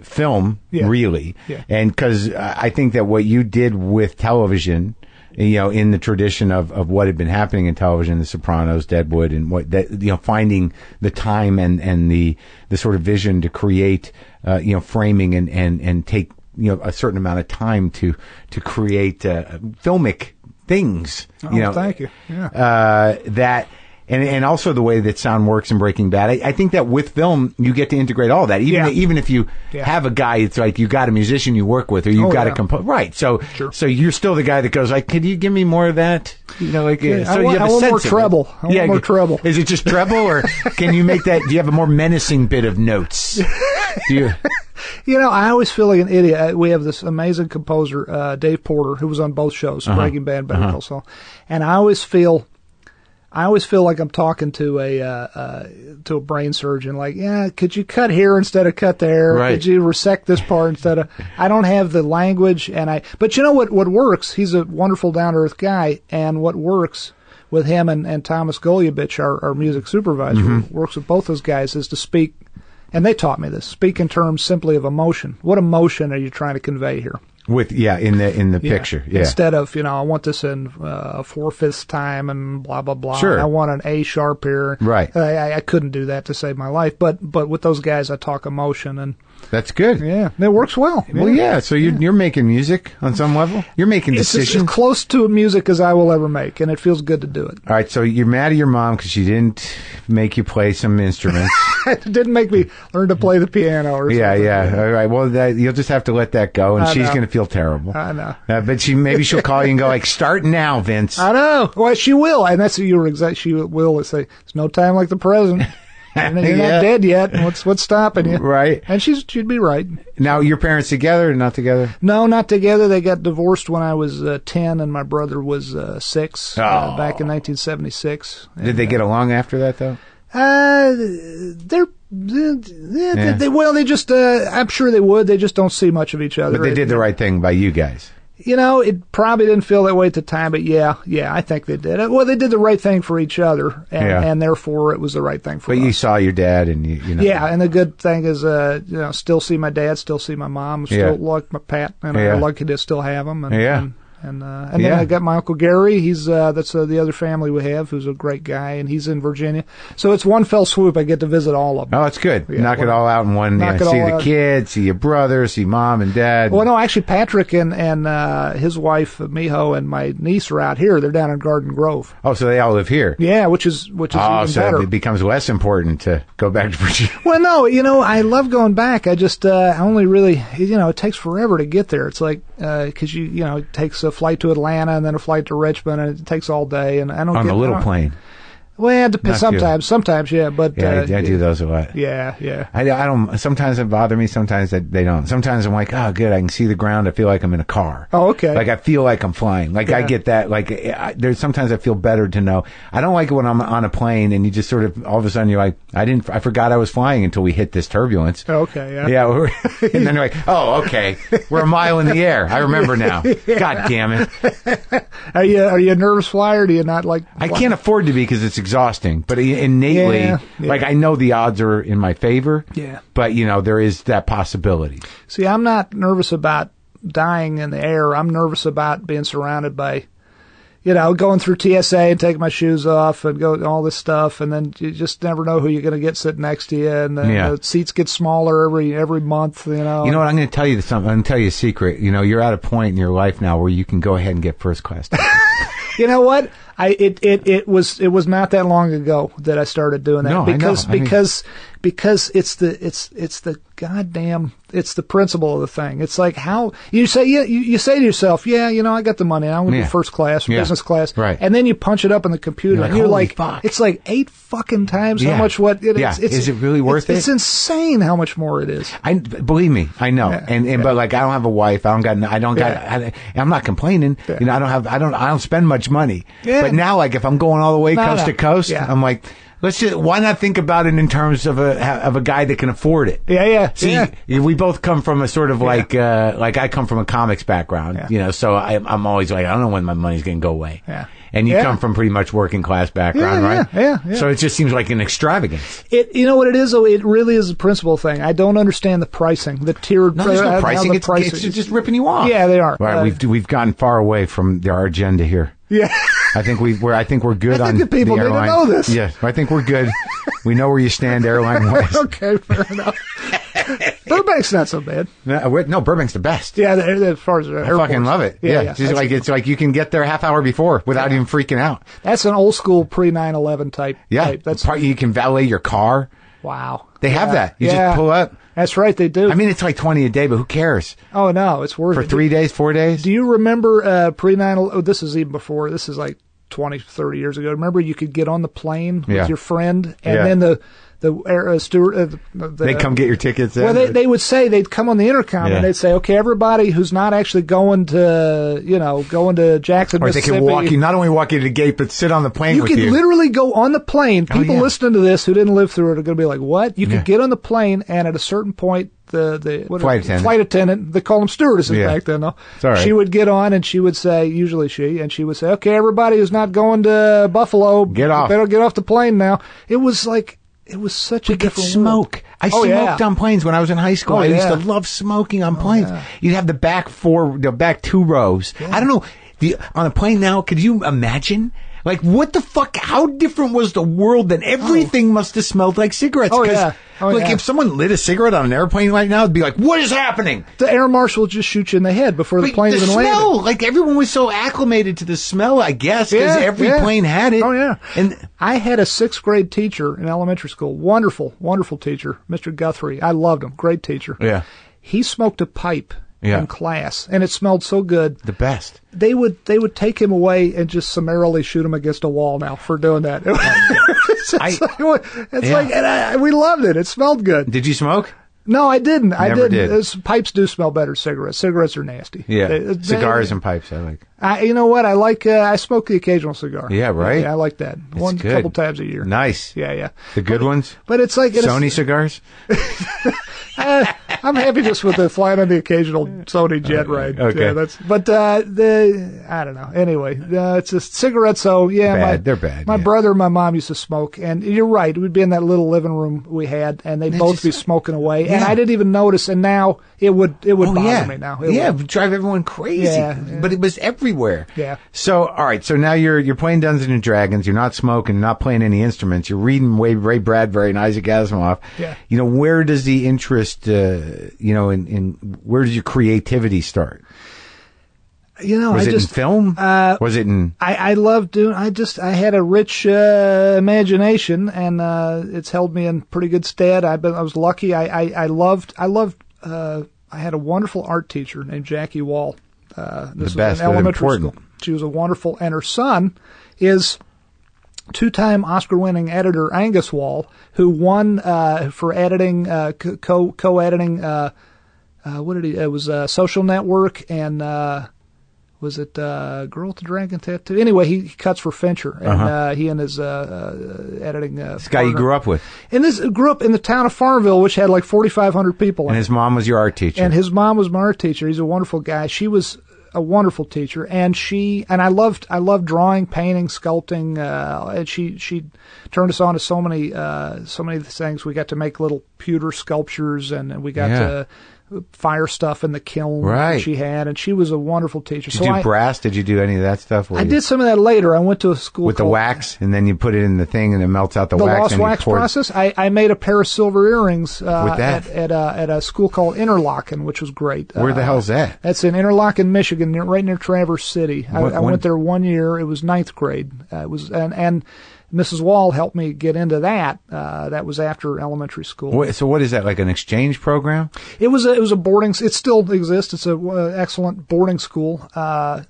film, really, and because I think that what you did with television, in the tradition of what had been happening in television, The Sopranos, Deadwood, and finding the time and the sort of vision to create, framing and take, a certain amount of time to create, filmic things. Thank you. Yeah. And also the way that sound works in Breaking Bad. I think that with film, you get to integrate all that. Even if you have a guy, it's like you got a musician you work with, or you've got a composer. Right. So you're still the guy that goes like, could you give me more of that? So you have a sense more treble. I want more treble. Is it just treble, or can you make that, do you have a more menacing bit of notes? I always feel like an idiot. We have this amazing composer, Dave Porter, who was on both shows, Breaking Bad, Better Call Saul. And I always feel like I'm talking to a brain surgeon. Like, could you cut here instead of cut there? Right. Could you resect this part instead of? I don't have the language, but you know what works? He's a wonderful, down to earth guy, and what works with him and Thomas Golubic, our music supervisor, works with both those guys, is to speak. And they taught me this: speak in terms simply of emotion. What emotion are you trying to convey here? With in the picture, instead of I want this in 4/5 time and blah blah blah. Sure. I want an A sharp here. Right. I couldn't do that to save my life, but with those guys I talk emotion, and that's good. Yeah, it works well. Well, yeah. So you're making music on some level. You're making decisions. It's as close to music as I will ever make, and it feels good to do it. All right. So you're mad at your mom because she didn't make you play some instruments. It didn't make me learn to play the piano or something. Yeah. All right. Well, you'll just have to let that go, and she's going to feel terrible. I know. But maybe she'll call you and go like, "Start now, Vince." I know. Well, she will, and that's what you were exact. She will say, "There's no time like the present." And you're not dead yet. What's stopping you? Right. And she'd be right. Now, your parents together or not together? No, not together. They got divorced when I was 10 and my brother was 6 back in 1976. Did they get along after that, though? They just, I'm sure they would. They just don't see much of each other. But they did the right thing by you guys. It probably didn't feel that way at the time, but yeah, I think they did. Well, they did the right thing for each other, and therefore it was the right thing for us. But you saw your dad, and you know. Yeah, and the good thing is, still see my dad, still see my mom, still like my Pat, and I'm lucky to still have them. And then I got my Uncle Gary. He's that's the other family we have, who's a great guy, and he's in Virginia. So it's one fell swoop. I get to visit all of them. Oh, it's good. Knock it all out in one. See the kids, see your brother, see mom and dad. Well, no, actually, Patrick and his wife Miho and my niece are out here. They're down in Garden Grove. Oh, so they all live here. Yeah, which is even better. It becomes less important to go back to Virginia. Well, no, I love going back. I just I only really, it takes forever to get there. It's like because it takes a flight to Atlanta and then a flight to Richmond, and it takes all day. And I don't on the little plane. Well, it depends. Sometimes, yeah, but I do those a lot. Yeah. I don't. Sometimes they bother me. Sometimes they don't. Sometimes I'm like, oh, good, I can see the ground. I feel like I'm in a car. Oh, okay. Like I feel like I'm flying. Like I get that. Like there's sometimes I feel better to know. I don't like it when I'm on a plane and you just sort of all of a sudden you're like, I forgot I was flying until we hit this turbulence. Okay, yeah. Yeah, and then you're like, oh, okay, we're a mile in the air. I remember now. God damn it. Are you a nervous flyer? Or do you not like? I can't afford to be because it's exhausting, but innately, like I know the odds are in my favor. Yeah. But there is that possibility. See, I'm not nervous about dying in the air. I'm nervous about being surrounded by, going through TSA and taking my shoes off and all this stuff, and then you just never know who you're going to get sitting next to you, and then the seats get smaller every month. You know what? I'm going to tell you something. I'm going to tell you a secret. You're at a point in your life now where you can go ahead and get first class tickets. You know what? It was not that long ago that I started doing that because it's the goddamn, it's the principle of the thing. It's like how you say, you say to yourself, yeah, I got the money. I'm going to do first class or business class. Right. And then you punch it up in the computer and you're like, fuck. it's like 8 fucking times how much what it is. Is it really worth it? It's insane how much more it is. Believe me, I know. But like, I don't have a wife. I'm not complaining. Yeah. I don't spend much money. Yeah. But now, like, if I'm going all the way coast to coast, I'm like, why not think about it in terms of a guy that can afford it? Yeah. See, we both come from a sort of like I come from a comics background, so I'm always like, I don't know when my money's going to go away. Yeah. And you come from pretty much working class background, right? Yeah. So it just seems like an extravagance. You know what it is, though? It really is a principle thing. I don't understand the pricing, the tiered. No, there's no pricing. It's just ripping you off. Yeah, they are. Right, we've gotten far away from our agenda here. Yeah. I think we're good on the people the airline. Need to know this. Yeah, I think we're good. We know where you stand airline wise. Okay, fair enough. Burbank's not so bad. No, Burbank's the best. Yeah, as far as I fucking love it. Yeah. It's like you can get there a half hour before without even freaking out. That's an old school pre 9/11 type. Yeah, That's you can valet your car. Wow. They have that. You just pull up. That's right, they do. I mean, it's like $20 a day, but who cares? Oh no, it's worth it. For 3 days, 4 dadays? Do you remember pre 9/11? Oh, this is even before. This is like 20, 30 years ago. Remember, you could get on the plane with your friend, and then the steward, they come get your tickets. Well, they would say, they'd come on the intercom and they'd say, okay, everybody who's not actually going to Jackson, or Mississippi. They can not only walk you to the gate, but sit on the plane with you. You could literally go on the plane. People listening to this who didn't live through it are going to be like, what? You could get on the plane, and at a certain point, the flight attendant, they call them stewardesses back then, though. Sorry. She would get on and she would say, usually she would say, okay, everybody who's not going to Buffalo, get off. Better get off the plane now. It was such a different smoke. world. I smoked on planes when I was in high school. I used to love smoking on planes. Yeah. You'd have the back 2 rows. Yeah. I don't know. On a plane now, could you imagine? Like, what the fuck? How different was the world? Then everything must have smelled like cigarettes. If someone lit a cigarette on an airplane right now, it'd be like, what is happening? The air marshal would just shoot you in the head before the plane even landed. Smell, like everyone was so acclimated to the smell, I guess, because every plane had it. Oh yeah. And I had a 6th grade teacher in elementary school. Wonderful, wonderful teacher, Mr. Guthrie. I loved him. Great teacher. Yeah. He smoked a pipe in class, and it smelled so good. The best. They would take him away and just summarily shoot him against a wall now for doing that. We loved it. It smelled good. Did you smoke? No, I didn't. Never did. Pipes do smell better than cigarettes. Cigarettes are nasty. Yeah. Cigars and pipes, I like. You know what? I like, I smoke the occasional cigar. Yeah, right? Yeah, I like that. It's good. Couple times a year. Nice. Yeah. The good ones? But it's like... Sony cigars? I'm happy just with the flying on the occasional Sony jet ride. Okay. Yeah, I don't know. Anyway, it's a cigarette, so yeah. They're bad. My brother and my mom used to smoke, and you're right. We'd be in that little living room we had, and they'd both be smoking away, and I didn't even notice, and now it would bother me now. It would drive everyone crazy. Yeah. But it was everywhere. Yeah. So, all right. So now you're playing Dungeons and Dragons. You're not smoking, not playing any instruments. You're reading Ray Bradbury and Isaac Asimov. Yeah. Where does the interest, in where does your creativity start? Was it in film? Was it in? I love doing. I had a rich imagination, and it's held me in pretty good stead. I was lucky. I had a wonderful art teacher named Jackie Wall. This was in elementary school. She was a wonderful, and her son is 2-time Oscar-winning editor Angus Wall, who won for editing, co-editing. What did he? It was Social Network and. Was it Girl with the Dragon Tattoo? Anyway, he cuts for Fincher, and he and his editing. This guy you grew up with. And this grew up in the town of Farmville, which had like 4,500 people. And his mom was your art teacher. And his mom was my art teacher. He's a wonderful guy. She was a wonderful teacher, and I loved drawing, painting, sculpting, and she turned us on to so many things. We got to make little pewter sculptures, and we got to fire stuff in the kiln that she had, and she was a wonderful teacher. Did you do brass? Did you do any of that stuff? I did some of that later. I went to a school with the wax, and then you put it in the thing, and it melts out the wax. The lost wax process. I made a pair of silver earrings with that at a school called Interlochen, which was great. Where the hell's that? That's in Interlochen, Michigan, right near Traverse City. I went there 1 year. It was 9th grade. It was and Mrs. Wall helped me get into that. That was after elementary school. So what is that, like an exchange program? It was a boarding. It still exists. It's a excellent boarding school. The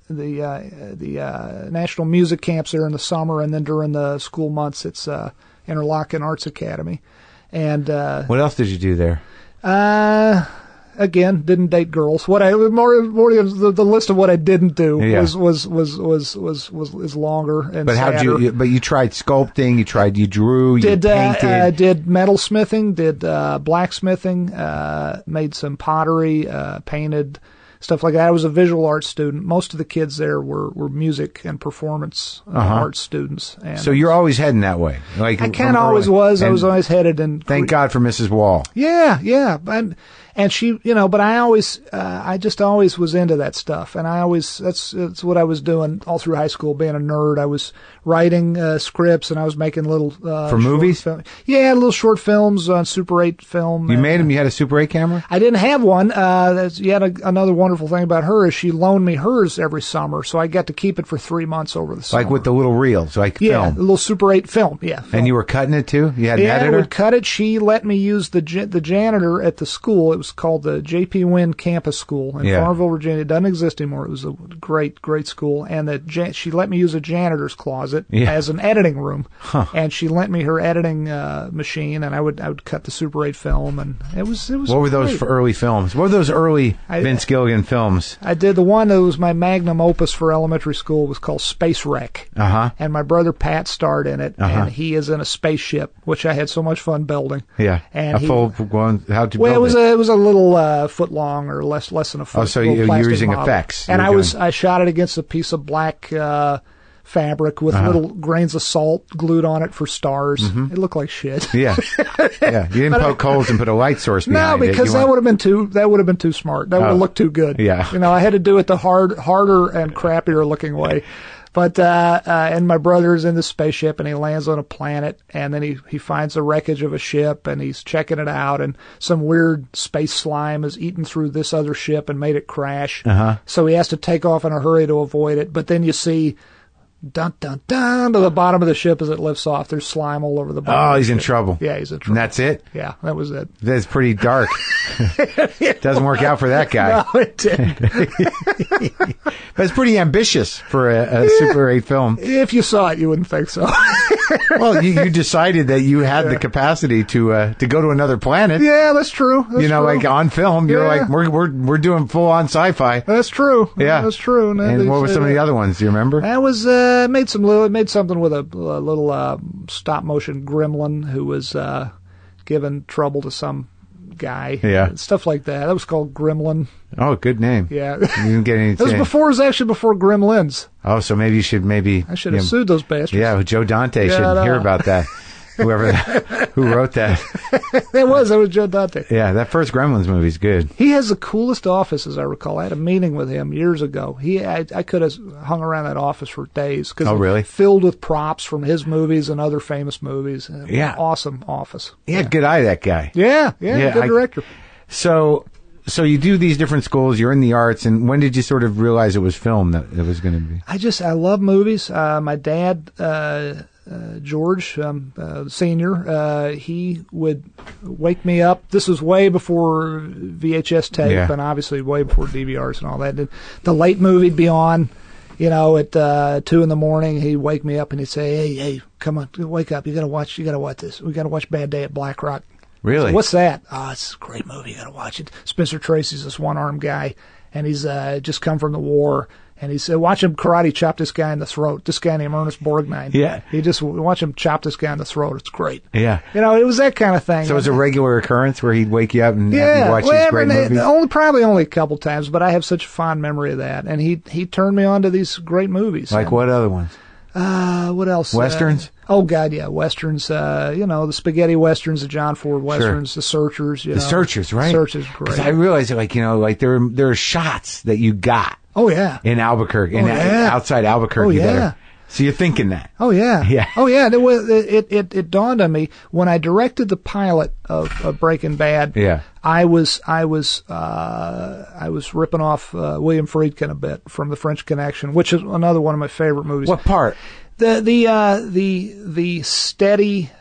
National Music Camps there in the summer, and then during the school months, it's Interlochen Arts Academy. And what else did you do there? Again, didn't date girls. What I more the list of what I didn't do was longer and but sadder. How'd you? But you tried sculpting. You drew. You painted. Did metalsmithing. Did blacksmithing. Made some pottery. Painted. Stuff like that. I was a visual arts student. Most of the kids there were music and performance arts students. And so you're always heading that way. Like I kind of always was. I was always headed in. Thank God for Mrs. Wall. Yeah. And she, but I just always was into that stuff. And that's what I was doing all through high school, being a nerd. I was writing scripts, and I was making little for movies. Little short films on Super 8 film. You made them. You had a Super 8 camera. I didn't have one. Another wonderful thing about her is she loaned me hers every summer, so I got to keep it for 3 months over the summer. Like with the little reels, like film. Yeah, a little Super 8 film. Yeah. And you were cutting it too. You had an editor. I would cut it. She let me use the janitor at the school. It was called the J.P. Wynn Campus School in Farmville, Virginia. It doesn't exist anymore. It was a great school. And she let me use a janitor's closet as an editing room. Huh. And she lent me her editing machine, and I would cut the Super 8 film. And it was What were those for early films? What were those early Vince Gilligan films? I did the one that was my magnum opus for elementary school was called Space Wreck. And my brother Pat starred in it, and he is in a spaceship, which I had so much fun building. Yeah. And full one. How'd you build it? It was a little foot long or less than a foot. Oh, so you're using model. Effects. And I shot it against a piece of black fabric with little grains of salt glued on it for stars. It looked like shit. Yeah. You didn't poke holes and put a light source behind it. No, because that would have been too smart. That would have looked too good. Yeah. I had to do it the harder and crappier looking way. But and my brother's in the spaceship, and he lands on a planet, and then he finds the wreckage of a ship, and he's checking it out, and some weird space slime has eaten through this other ship and made it crash. So he has to take off in a hurry to avoid it. But then you see, dun dun dun, to the bottom of the ship as it lifts off. There's slime all over the bottom. Oh, he's in trouble. Yeah, he's in trouble. And that's it? Yeah, that was it. That's pretty dark. Doesn't work out for that guy. No, it didn't. But it's pretty ambitious for a Super 8 film. If you saw it, you wouldn't think so. Well, you decided that you had the capacity to go to another planet. Yeah, that's true. That's true. Like on film, you're like, we're doing full on sci-fi. That's true. Yeah, that's true. And what were some of the other ones? Do you remember? That was made something with a little stop motion gremlin who was giving trouble to some guy. Yeah, stuff like that. That was called Gremlin. Oh, good name. Yeah, you didn't get any. It was actually before Gremlins. Oh, so maybe I should have sued those bastards. Yeah, Joe Dante should hear about that. Who wrote that? That was Joe Dante. Yeah, that first Gremlins movie's good. He has the coolest office, as I recall. I had a meeting with him years ago. I could have hung around that office for days. Oh, really? Filled with props from his movies and other famous movies. Yeah. Awesome office. He had good eye, that guy. Yeah, good director. So you do these different schools, you're in the arts, and when did you sort of realize it was film that it was going to be? I love movies. My dad, George, Senior, he would wake me up. This was way before VHS tape and obviously way before DVRs and all that. The late movie'd be on, at 2 a.m. He'd wake me up and he'd say, hey, come on, wake up. You gotta watch this. We gotta watch Bad Day at Black Rock. Really? So, what's that? Oh, it's a great movie. You gotta watch it. Spencer Tracy's this one-armed guy, and he's just come from the war. And he said, watch him karate chop this guy in the throat. This guy named Ernest Borgnine. Yeah. He just watch him chop this guy in the throat. It's great. Yeah. It was that kind of thing. So it was a regular occurrence where he'd wake you up and have you watch these great movies? Probably only a couple times, but I have such a fond memory of that. And he turned me on to these great movies. Like what other ones? What else? Westerns? Oh, God, yeah. Westerns, the spaghetti westerns, the John Ford westerns, The Searchers. The Searchers, right? Searchers, great. Because I realized, there are shots that you got. Oh, yeah. In Albuquerque, outside Albuquerque. Oh, yeah. So you're thinking that. Oh yeah. Yeah. Oh yeah. It dawned on me when I directed the pilot of Breaking Bad. Yeah. I was ripping off William Friedkin a bit from The French Connection, which is another one of my favorite movies. What part? The steady,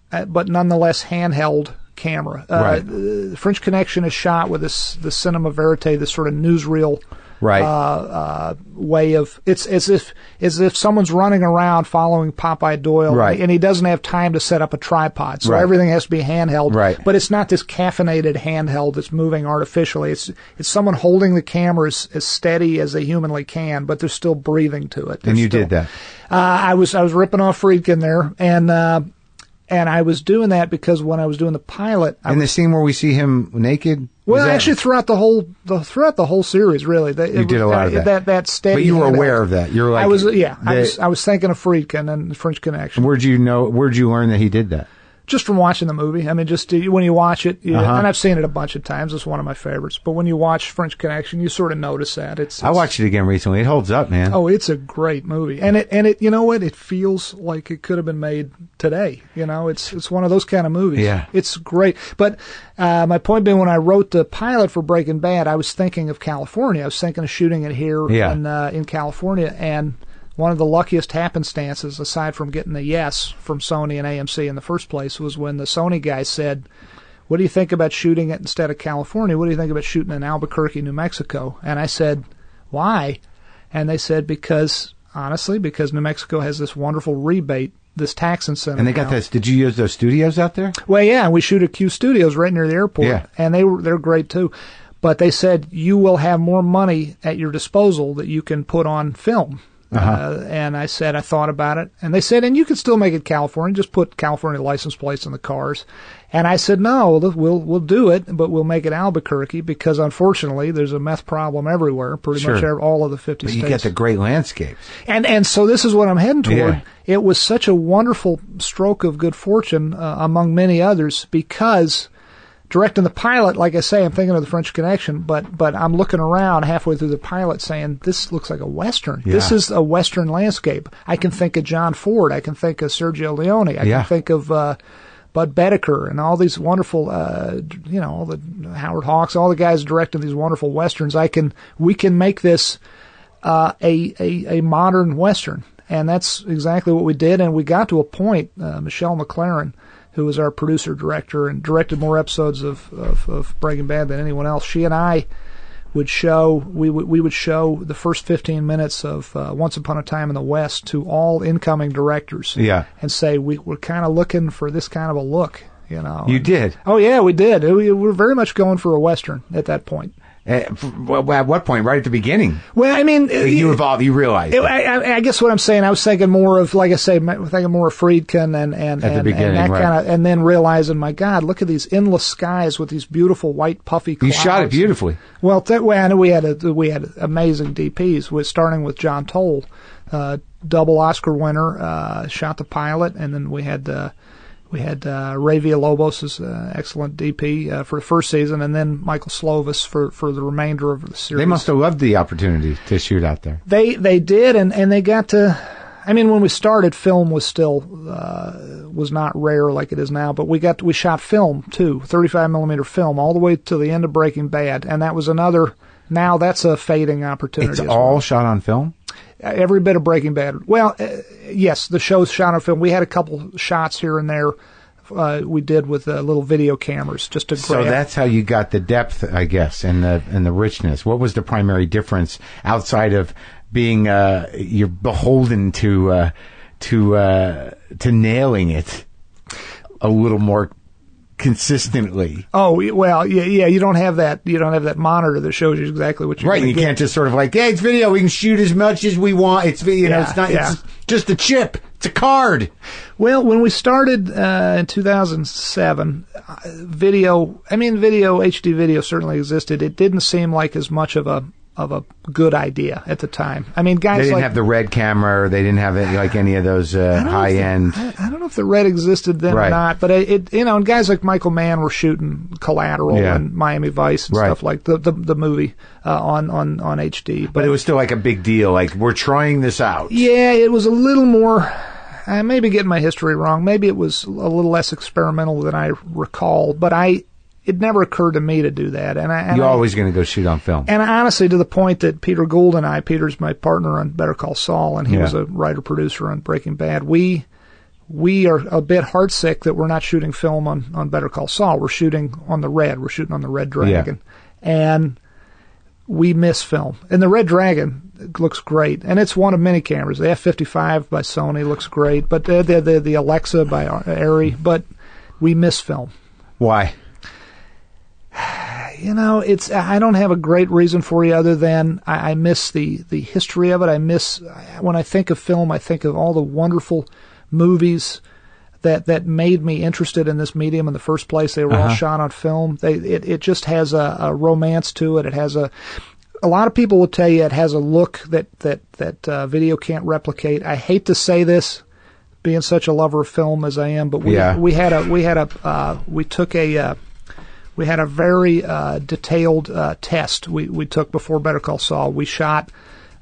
but nonetheless handheld camera. Right. The French Connection is shot with the cinema verite, this sort of newsreel. Right. Way of it's as if someone's running around following Popeye Doyle, right, and he doesn't have time to set up a tripod, so right, everything has to be handheld. Right. But it's not this caffeinated handheld that's moving artificially. It's someone holding the camera as steady as they humanly can, but there's still breathing to it. And you did that. I was ripping off Friedkin there, and I was doing that because when I was doing the pilot, the scene where we see him naked. Well, actually, throughout the whole series, really, you did a lot of that. That steady. But you were aware of that. You were like, I was thinking of Friedkin and the French Connection. Where'd you learn that he did that? Just from watching the movie. I mean, just when you watch it, and I've seen it a bunch of times. It's one of my favorites. But when you watch French Connection, you sort of notice that. I watched it again recently. It holds up, man. Oh, it's a great movie, and it you know what? It feels like it could have been made today. You know, it's one of those kind of movies. Yeah, it's great. But my point being, when I wrote the pilot for Breaking Bad, I was thinking of California. I was thinking of shooting it here in California, and one of the luckiest happenstances, aside from getting a yes from Sony and AMC in the first place, was when the Sony guy said, "What do you think about shooting it instead of California? What do you think about shooting in Albuquerque, New Mexico?" And I said, "Why?" And they said, because New Mexico has this wonderful rebate, this tax incentive. And they got this. Did you use those studios out there? Well, yeah, we shoot at Q Studios right near the airport, and they're great too. But they said you will have more money at your disposal that you can put on film. And I said, I thought about it. And they said, and you can still make it California. Just put California license plates on the cars. And I said, no, we'll do it, but we'll make it Albuquerque because, unfortunately, there's a meth problem everywhere, pretty much all of the 50 states. But you get the great landscapes. And so this is what I'm heading toward. Yeah. It was such a wonderful stroke of good fortune, among many others, because directing the pilot, like I say, I'm thinking of the French Connection, but I'm looking around halfway through the pilot saying, this looks like a Western. Yeah. This is a Western landscape. I can think of John Ford. I can think of Sergio Leone. I can think of Bud Bedecker and all these wonderful, all the Howard Hawks, all the guys directing these wonderful Westerns. We can make this a modern Western. And that's exactly what we did. And we got to a point, Michelle McLaren, who was our producer-director and directed more episodes of Breaking Bad than anyone else, she and I would show, we would show the first 15 minutes of Once Upon a Time in the West to all incoming directors. Yeah. And say, we're kind of looking for this kind of a look, you know. You did? Oh, yeah, we did. We were very much going for a Western at that point. At what point? Right at the beginning? Well, I mean... you evolved, you realized I guess what I'm saying, I was thinking more of, like I say, thinking more of Friedkin and at the beginning, and that right. kind of, and then realizing, my God, look at these endless skies with these beautiful white puffy clouds. You shot it beautifully. Well, we had amazing DPs, starting with John Toll, double Oscar winner, shot the pilot, and then we had Ray Villalobos' excellent DP for the first season, and then Michael Slovis for the remainder of the series. They must have loved the opportunity to shoot out there. They did, and they got to... I mean, when we started, film was still was not rare like it is now, but we shot film too, 35mm film, all the way to the end of Breaking Bad, and that was another... Now that's a fading opportunity. It's all shot on film? Every bit of Breaking Bad. Well, yes, the show's shot on film. We had a couple shots here and there we did with little video cameras just to grab. So that's how you got the depth, I guess, and the richness. What was the primary difference outside of being you're beholden to nailing it a little more consistently? Oh, well, yeah. You don't have that monitor that shows you exactly what you're right. You can't just sort of like, hey, it's video. We can shoot as much as we want. It's video. It's not. Yeah. It's just a chip. It's a card. Well, when we started in 2007, HD video certainly existed. It didn't seem like as much of a a good idea at the time. I mean, guys they didn't like, have the red camera, or they didn't have it like any of those high end. I don't know if the red existed then or not, but and guys like Michael Mann were shooting Collateral and Miami Vice and stuff like the movie on HD. But it was still like a big deal. Like, we're trying this out. Yeah, it was a little more. I may be getting my history wrong. Maybe it was a little less experimental than I recall, but it never occurred to me to do that. You're always going to go shoot on film. And honestly, to the point that Peter Gould and Peter's my partner on Better Call Saul, and he was a writer-producer on Breaking Bad, we are a bit heartsick that we're not shooting film on Better Call Saul. We're shooting on the Red. We're shooting on the Red Dragon. And we miss film. And the Red Dragon looks great. And it's one of many cameras. The F-55 by Sony looks great. But the Alexa by Arri. But we miss film. Why? I don't have a great reason for you other than I miss the history of it. When I think of film, I think of all the wonderful movies that made me interested in this medium in the first place. They were all shot on film. It just has a romance to it. It has a lot of people will tell you it has a look that video can't replicate. I hate to say this, being such a lover of film as I am, but we had a very detailed test we took before Better Call Saul. We shot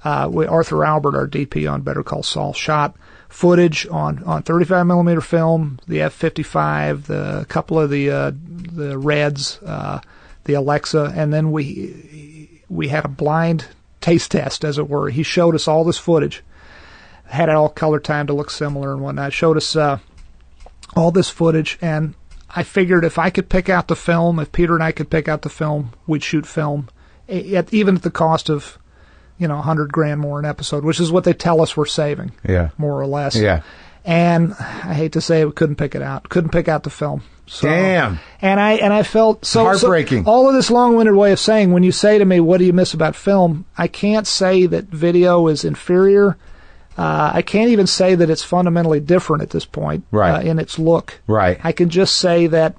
Arthur Albert, our DP on Better Call Saul, shot footage on 35 millimeter film, the F-55, the couple of the Reds, the Alexa, and then we had a blind taste test, as it were. He showed us all this footage, had it all color timed to look similar and whatnot. Showed us all this footage, and I figured if I could pick out the film, if Peter and I could pick out the film, we'd shoot film, even at the cost of, $100,000 more an episode, which is what they tell us we're saving, more or less. Yeah. And I hate to say it, we couldn't pick it out. Couldn't pick out the film. So, damn. And I felt so heartbreaking. So all of this long-winded way of saying, when you say to me, "What do you miss about film?" I can't say that video is inferior. I can't even say that it's fundamentally different at this point in its look. Right. I can just say that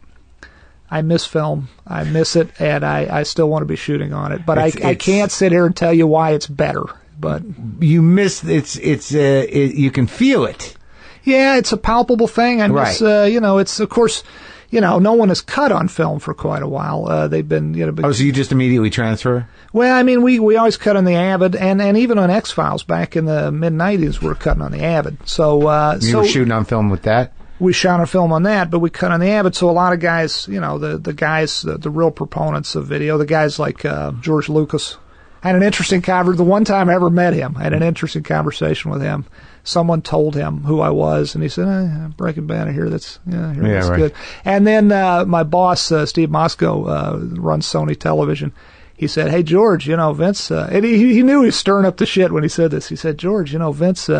I miss film. I miss it, and I still want to be shooting on it. But I can't sit here and tell you why it's better. But you miss you can feel it. Yeah, it's a palpable thing. I miss. It's of course. No one has cut on film for quite a while. They've been, so you just immediately transfer? Well, I mean, we always cut on the Avid, and even on X-Files back in the mid-'90s, we were cutting on the Avid. So, you were shooting on film with that? We shot on film on that, but we cut on the Avid. So a lot of guys, the real proponents of video, the guys like George Lucas, I had an interesting the one time I ever met him, I had an interesting conversation with him. Someone told him who I was, and he said, Breaking Bad, I hear that's good. And then my boss, Steve Moscow, runs Sony Television. He said, "Hey, George, Vince," and he knew he was stirring up the shit when he said this. He said, "George, Vince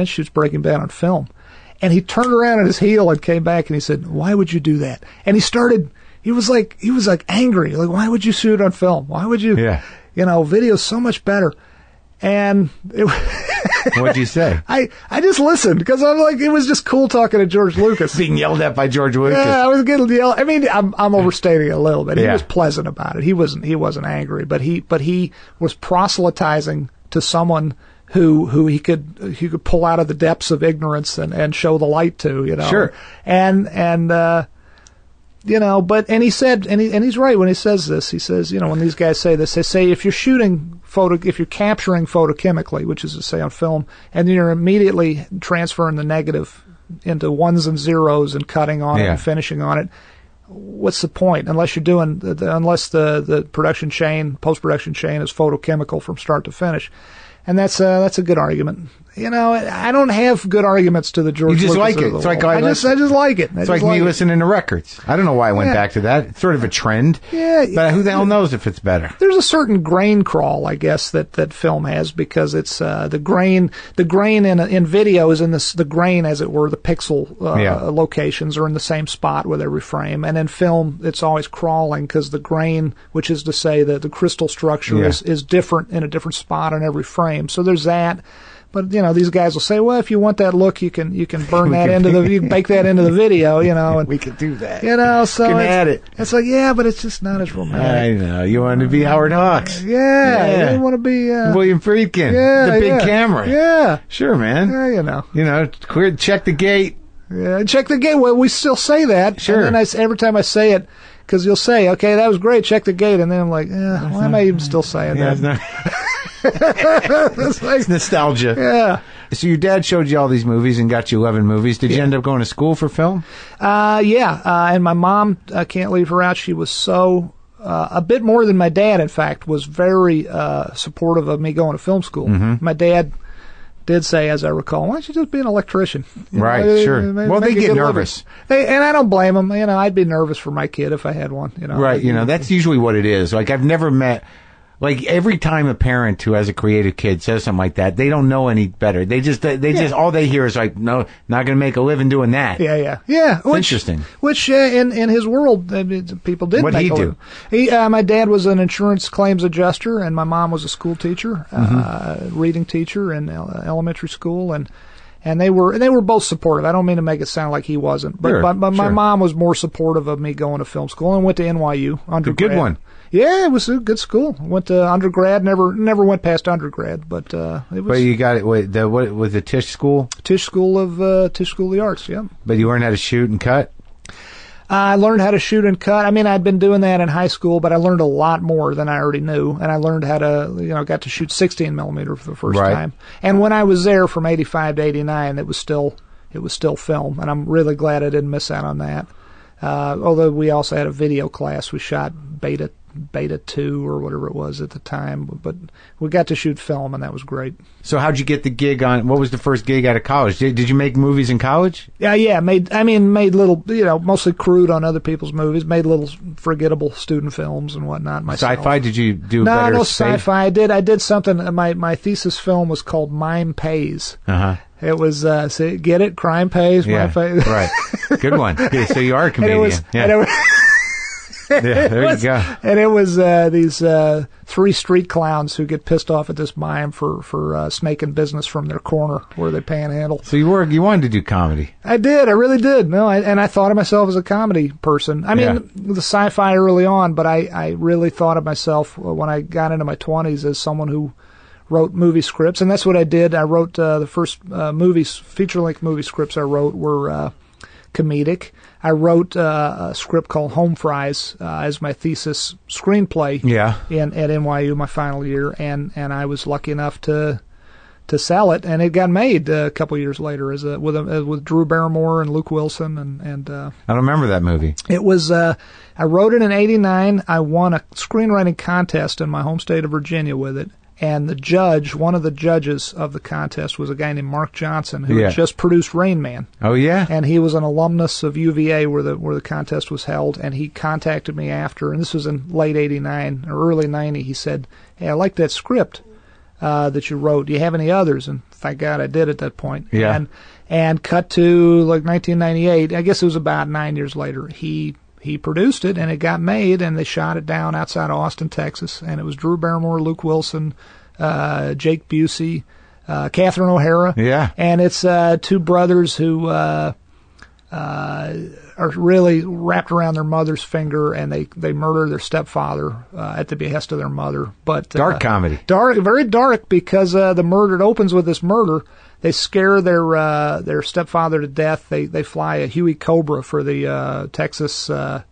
shoots Breaking Bad on film." And he turned around at his heel and came back, and he said, "Why would you do that?" And he was like angry. Like, why would you shoot on film? Why would you? Yeah. Video's so much better. And what'd you say? I just listened because I'm like, it was just cool talking to George Lucas. Being yelled at by George Lucas. Yeah, I was getting yelled. I mean, I'm overstating it a little bit. He was pleasant about it. He wasn't angry, but he was proselytizing to someone who he could pull out of the depths of ignorance and show the light to, Sure. But he said, and he's right when he says this. He says, when these guys say this, they say if you're capturing photochemically, which is to say on film, and then you're immediately transferring the negative into ones and zeros and cutting on it and finishing on it, what's the point? Unless you're doing, unless the production chain, post-production chain is photochemical from start to finish. And that's a good argument. I don't have good arguments to the George Lucas. You just like it. It's like I just like it. It's like me listening to records. I don't know why I went back to that. It's sort of a trend. Yeah. But who the hell knows if it's better? There's a certain grain crawl, I guess, that film has because it's the grain in video is in the grain, as it were, the pixel locations are in the same spot with every frame, and in film it's always crawling because the grain, which is to say that the crystal structure is different in a different spot on every frame. So there's that. But these guys will say, well, if you want that look, you can burn that into you can bake that into the video, and we could do that. So can add it. It's like, yeah, but it's just not as romantic. I know. You want to be Howard Hawks. Yeah. You want to be William Friedkin. Yeah, the big camera. Yeah. Sure, man. Yeah, clear, check the gate. Yeah, check the gate. Well, we still say that. Sure. And then every time I say it, because you'll say, okay, that was great, check the gate. And then I'm like, why am I even still saying that? It's nostalgia. Yeah. So your dad showed you all these movies and got you 11 movies. Did you end up going to school for film? Yeah. And my mom, I can't leave her out. She was so, a bit more than my dad, in fact, was very supportive of me going to film school. Mm-hmm. My dad did say, as I recall, why don't you just be an electrician? Right, sure. Well, they get nervous. And I don't blame them. I'd be nervous for my kid if I had one. Right, that's usually what it is. Like, I've never met... Like, every time a parent who has a creative kid says something like that, they don't know any better. They just all they hear is like, no, not going to make a living doing that. Yeah. Interesting. Which in his world, people did What'd make he a living. My dad was an insurance claims adjuster, and my mom was a school teacher, reading teacher in elementary school, and they were both supportive. I don't mean to make it sound like he wasn't, but my mom was more supportive of me going to film school, and went to NYU undergrad. A good one. Yeah, it was a good school. Went to undergrad. Never went past undergrad, but it was. But you got it. What was the Tisch School? Tisch School of the Arts. Yeah. But you learned how to shoot and cut. I learned how to shoot and cut. I mean, I'd been doing that in high school, but I learned a lot more than I already knew. And I learned how to, got to shoot 16 millimeter for the first time. And when I was there from 85 to 89, it was still film. And I'm really glad I didn't miss out on that. Although we also had a video class. We shot Beta 2 or whatever it was at the time, but we got to shoot film, and that was great. So how'd you get the gig on? What was the first gig out of college? Did you make movies in college? Yeah. Made little, mostly crude on other people's movies. Made little forgettable student films and whatnot myself. Sci-fi? Did you do better? No sci-fi. I did something. My thesis film was called Mime Pays. It was, get it? Crime pays. Yeah, mime pays. Right. Good one. Okay, so you are a comedian. There you go. And it was these 3 street clowns who get pissed off at this mime for snaking business from their corner where they panhandle. So you wanted to do comedy. I did. I really did. No, and I thought of myself as a comedy person. I mean, the sci-fi early on, but I really thought of myself when I got into my 20s as someone who wrote movie scripts, and that's what I did. I wrote the first feature-length movie scripts I wrote were comedic. I wrote a script called Home Fries as my thesis screenplay at NYU my final year, and I was lucky enough to sell it, and it got made a couple years later with Drew Barrymore and Luke Wilson and I don't remember that movie. It was I wrote it in '89. I won a screenwriting contest in my home state of Virginia with it. And one of the judges of the contest was a guy named Marc Johnson, who had just produced Rain Man. Oh, yeah? And he was an alumnus of UVA where the contest was held, and he contacted me after, and this was in late 89 or early 90. He said, hey, I like that script that you wrote. Do you have any others? And thank God I did at that point. Yeah. And cut to like 1998, I guess it was about 9 years later, he produced it, and it got made, and they shot it down outside of Austin, Texas. And it was Drew Barrymore, Luke Wilson, Jake Busey, Catherine O'Hara. Yeah. And it's 2 brothers who are really wrapped around their mother's finger, and they murder their stepfather at the behest of their mother. But dark comedy. Very dark, because the murder, it opens with this murder. They scare their stepfather to death. They fly a Huey Cobra for the Texas Army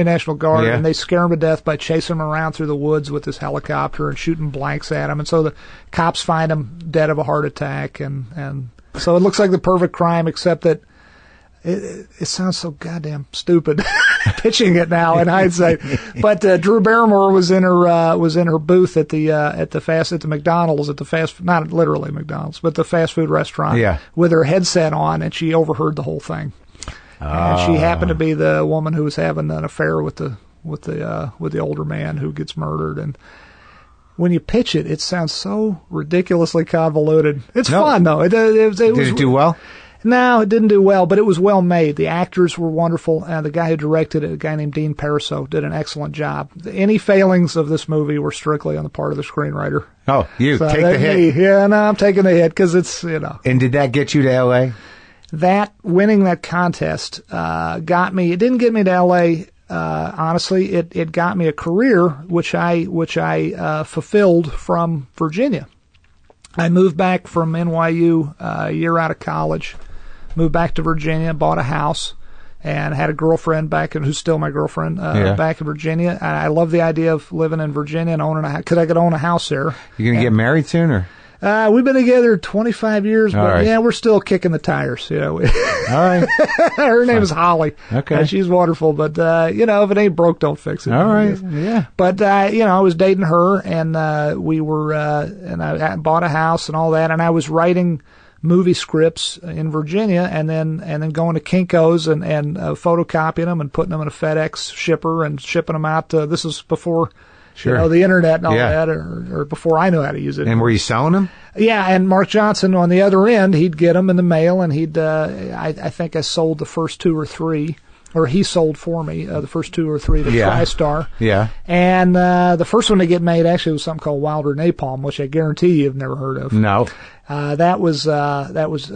National Guard, and they scare him to death by chasing him around through the woods with this helicopter and shooting blanks at him. And so the cops find him dead of a heart attack, and so it looks like the perfect crime, except that it sounds so goddamn stupid pitching it now in hindsight. But Drew Barrymore was in her booth at the McDonald's, not literally McDonald's, but the fast food restaurant, with her headset on, and she overheard the whole thing. And she happened to be the woman who was having an affair with the older man who gets murdered. And when you pitch it, it sounds so ridiculously convoluted. It's fun though. Did it do well? No, it didn't do well, but it was well made. The actors were wonderful. The guy who directed it, a guy named Dean Pariseau, did an excellent job. Any failings of this movie were strictly on the part of the screenwriter. Oh, you So take the hit. Yeah, no, I'm taking the hit because it's, And did that get you to L.A.? That winning that contest got me. It didn't get me to L.A. Honestly, it got me a career which I fulfilled from Virginia. I moved back from NYU a year out of college, moved back to Virginia, bought a house, and had a girlfriend back, who's still my girlfriend, back in Virginia. And I love the idea of living in Virginia and owning a house, because I could own a house there. You gonna get married soon, or? We've been together 25 years, but right. yeah, we're still kicking the tires. All right. Her name is Holly. Okay. She's wonderful, but if it ain't broke, don't fix it. All right. Yeah. But I was dating her, and we were, and I bought a house and all that, and I was writing movie scripts in Virginia, and then going to Kinko's and photocopying them and putting them in a FedEx shipper and shipping them out. This is before. Sure. The internet and all that, or before I knew how to use it. And were you selling them? Yeah, and Mark Johnson on the other end, he'd get them in the mail, and I think I sold the first 2 or 3, or he sold for me the first 2 or 3 to TriStar. Yeah. And the first one to get made actually was something called Wilder Napalm, which I guarantee you've never heard of. No. That was Dennis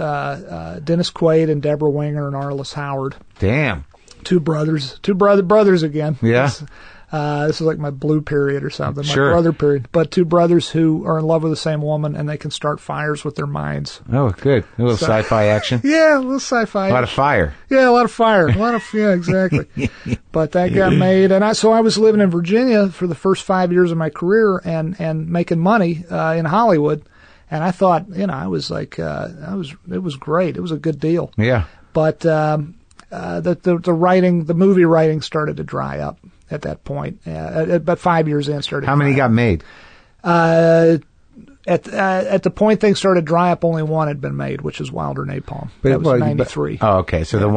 Quaid and Deborah Winger and Arliss Howard. Damn. Two brothers again. Yeah. This is like my blue period or something, my Sure. brother period. But 2 brothers who are in love with the same woman, and they can start fires with their minds. Oh, good. A little sci-fi action. Yeah, a little sci-fi. A lot of fire. Yeah, a lot of fire. Yeah, exactly. But that got made, and so I was living in Virginia for the first 5 years of my career and making money in Hollywood. And I thought, I was like, it was great. It was a good deal. Yeah. But the movie writing started to dry up at that point. About 5 years in, started. How many got made? At the point things started to dry up, only one had been made, which is Wilder Napalm. That was 93. Oh, okay. So the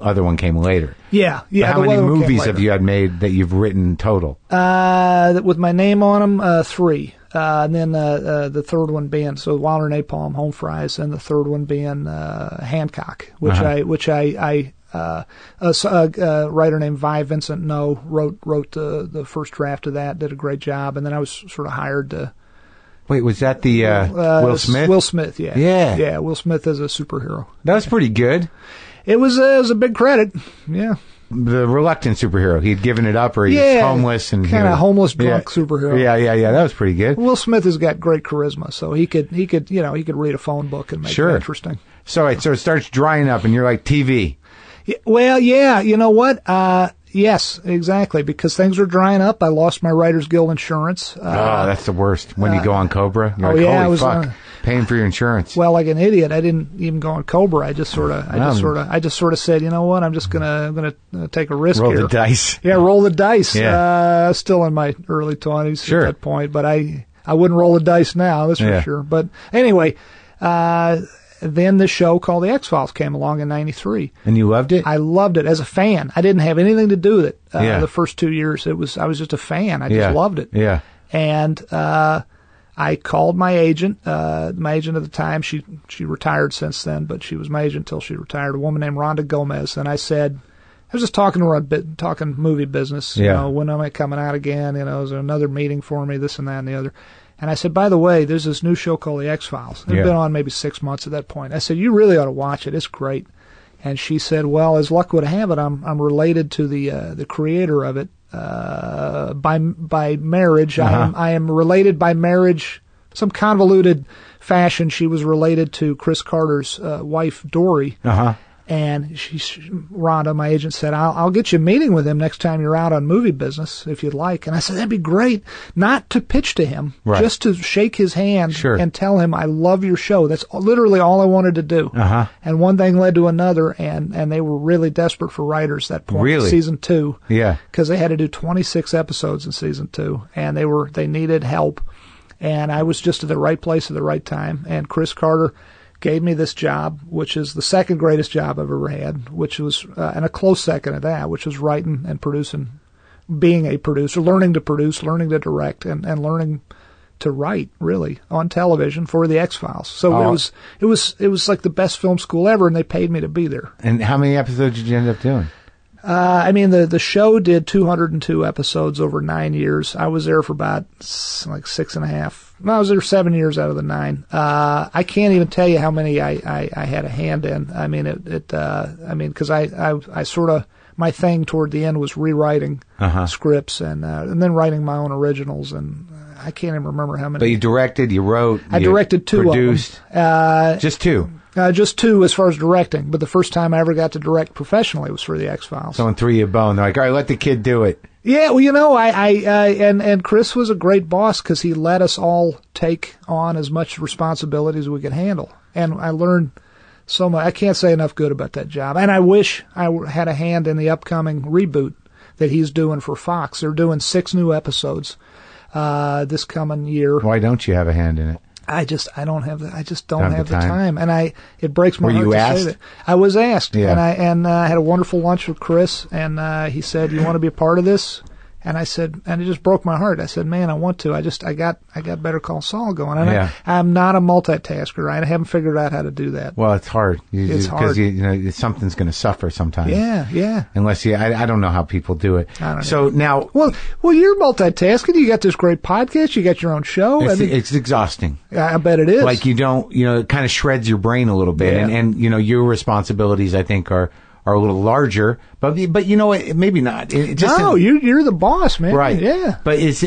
other one came later. Yeah. But how many movies have you had made that you've written total? With my name on them, 3. And then the third one being, so Wilder Napalm, Home Fries, and the third one being Hancock, which a writer named Vi Vincent No wrote the first draft of that, did a great job, and then I was sort of hired to. Wait, was that the Will Smith? Will Smith, yeah. Yeah. Will Smith as a superhero. That was pretty good. It was a big credit, yeah. The reluctant superhero. He'd given it up, or he was homeless and kind of homeless drunk superhero. Yeah. That was pretty good. Will Smith has got great charisma, so he could read a phone book and make it interesting. So it starts drying up, and you're like, TV. Well, yeah, you know what? Yes, exactly, because things are drying up. I lost my Writers Guild insurance. That's the worst. When you go on Cobra, you're like, holy fuck, paying for your insurance. Well, like an idiot, I didn't even go on Cobra. I just sort of said, you know what? I'm gonna take a risk roll here. Roll the dice. Yeah, roll the dice. Yeah. Still in my early 20s sure. at that point, but I wouldn't roll the dice now. That's for sure. But anyway, then the show called The X-Files came along in 93. And you loved it? I loved it as a fan. I didn't have anything to do with it the first 2 years. I was just a fan. I just loved it. Yeah. And I called my agent. My agent at the time, she retired since then, but she was my agent until she retired, a woman named Rhonda Gomez. And I said, I was just talking to her, talking movie business. When am I coming out again? Is there another meeting for me, this and that and the other. And I said, by the way, there's this new show called The X-Files. It's been on maybe 6 months at that point. I said, you really ought to watch it. It's great. And she said, well, as luck would have it, I'm related to the creator of it by marriage. Uh-huh. I am related by marriage, some convoluted fashion. She was related to Chris Carter's wife, Dory. Uh-huh. And Rhonda, my agent, said, I'll get you a meeting with him next time you're out on movie business, if you'd like. And I said, that'd be great. Not to pitch to him, just to shake his hand and tell him, I love your show. That's literally all I wanted to do. Uh-huh. And one thing led to another, and they were really desperate for writers at that point. Really? Season 2. Yeah. Because they had to do 26 episodes in season 2, and they needed help. And I was just at the right place at the right time. And Chris Carter gave me this job, which is the second greatest job I've ever had, which was, and a close second at that, which was writing and producing, being a producer, learning to produce, learning to direct, and learning to write, really, on television for the X-Files. So it was like the best film school ever, and they paid me to be there. And how many episodes did you end up doing? I mean, the show did 202 episodes over 9 years. I was there for about like 6.5. No, I was there 7 years out of the 9. I can't even tell you how many I had a hand in. I mean, because I sort of, my thing toward the end was rewriting scripts and then writing my own originals, and I can't even remember how many. But you directed, you wrote, I directed 2 produced, of them. Just 2. Just 2 as far as directing, but the first time I ever got to direct professionally was for the X-Files. Someone threw you a bone. They're like, all right, let the kid do it. Yeah, well, you know, and Chris was a great boss because he let us all take on as much responsibility as we could handle. And I learned so much. I can't say enough good about that job. And I wish I had a hand in the upcoming reboot that he's doing for Fox. They're doing 6 new episodes this coming year. Why don't you have a hand in it? I just don't have the time, and it breaks my heart to say that. I was asked, yeah. and I had a wonderful lunch with Chris, and he said, "You want to be a part of this?" And I said, and it just broke my heart. I said, "Man, I want to. I got Better Call Saul going, and I'm not a multitasker. Right? I haven't figured out how to do that." Well, it's hard. It's hard because something's going to suffer sometimes. Yeah. Unless I don't know how people do it. I don't know. So now, well, you're multitasking. You got this great podcast. You got your own show. It's exhausting. I bet it is. Like it kind of shreds your brain a little bit, and your responsibilities, I think, are a little larger, but you know what? Maybe not. You're the boss, man. Right. Yeah. But it's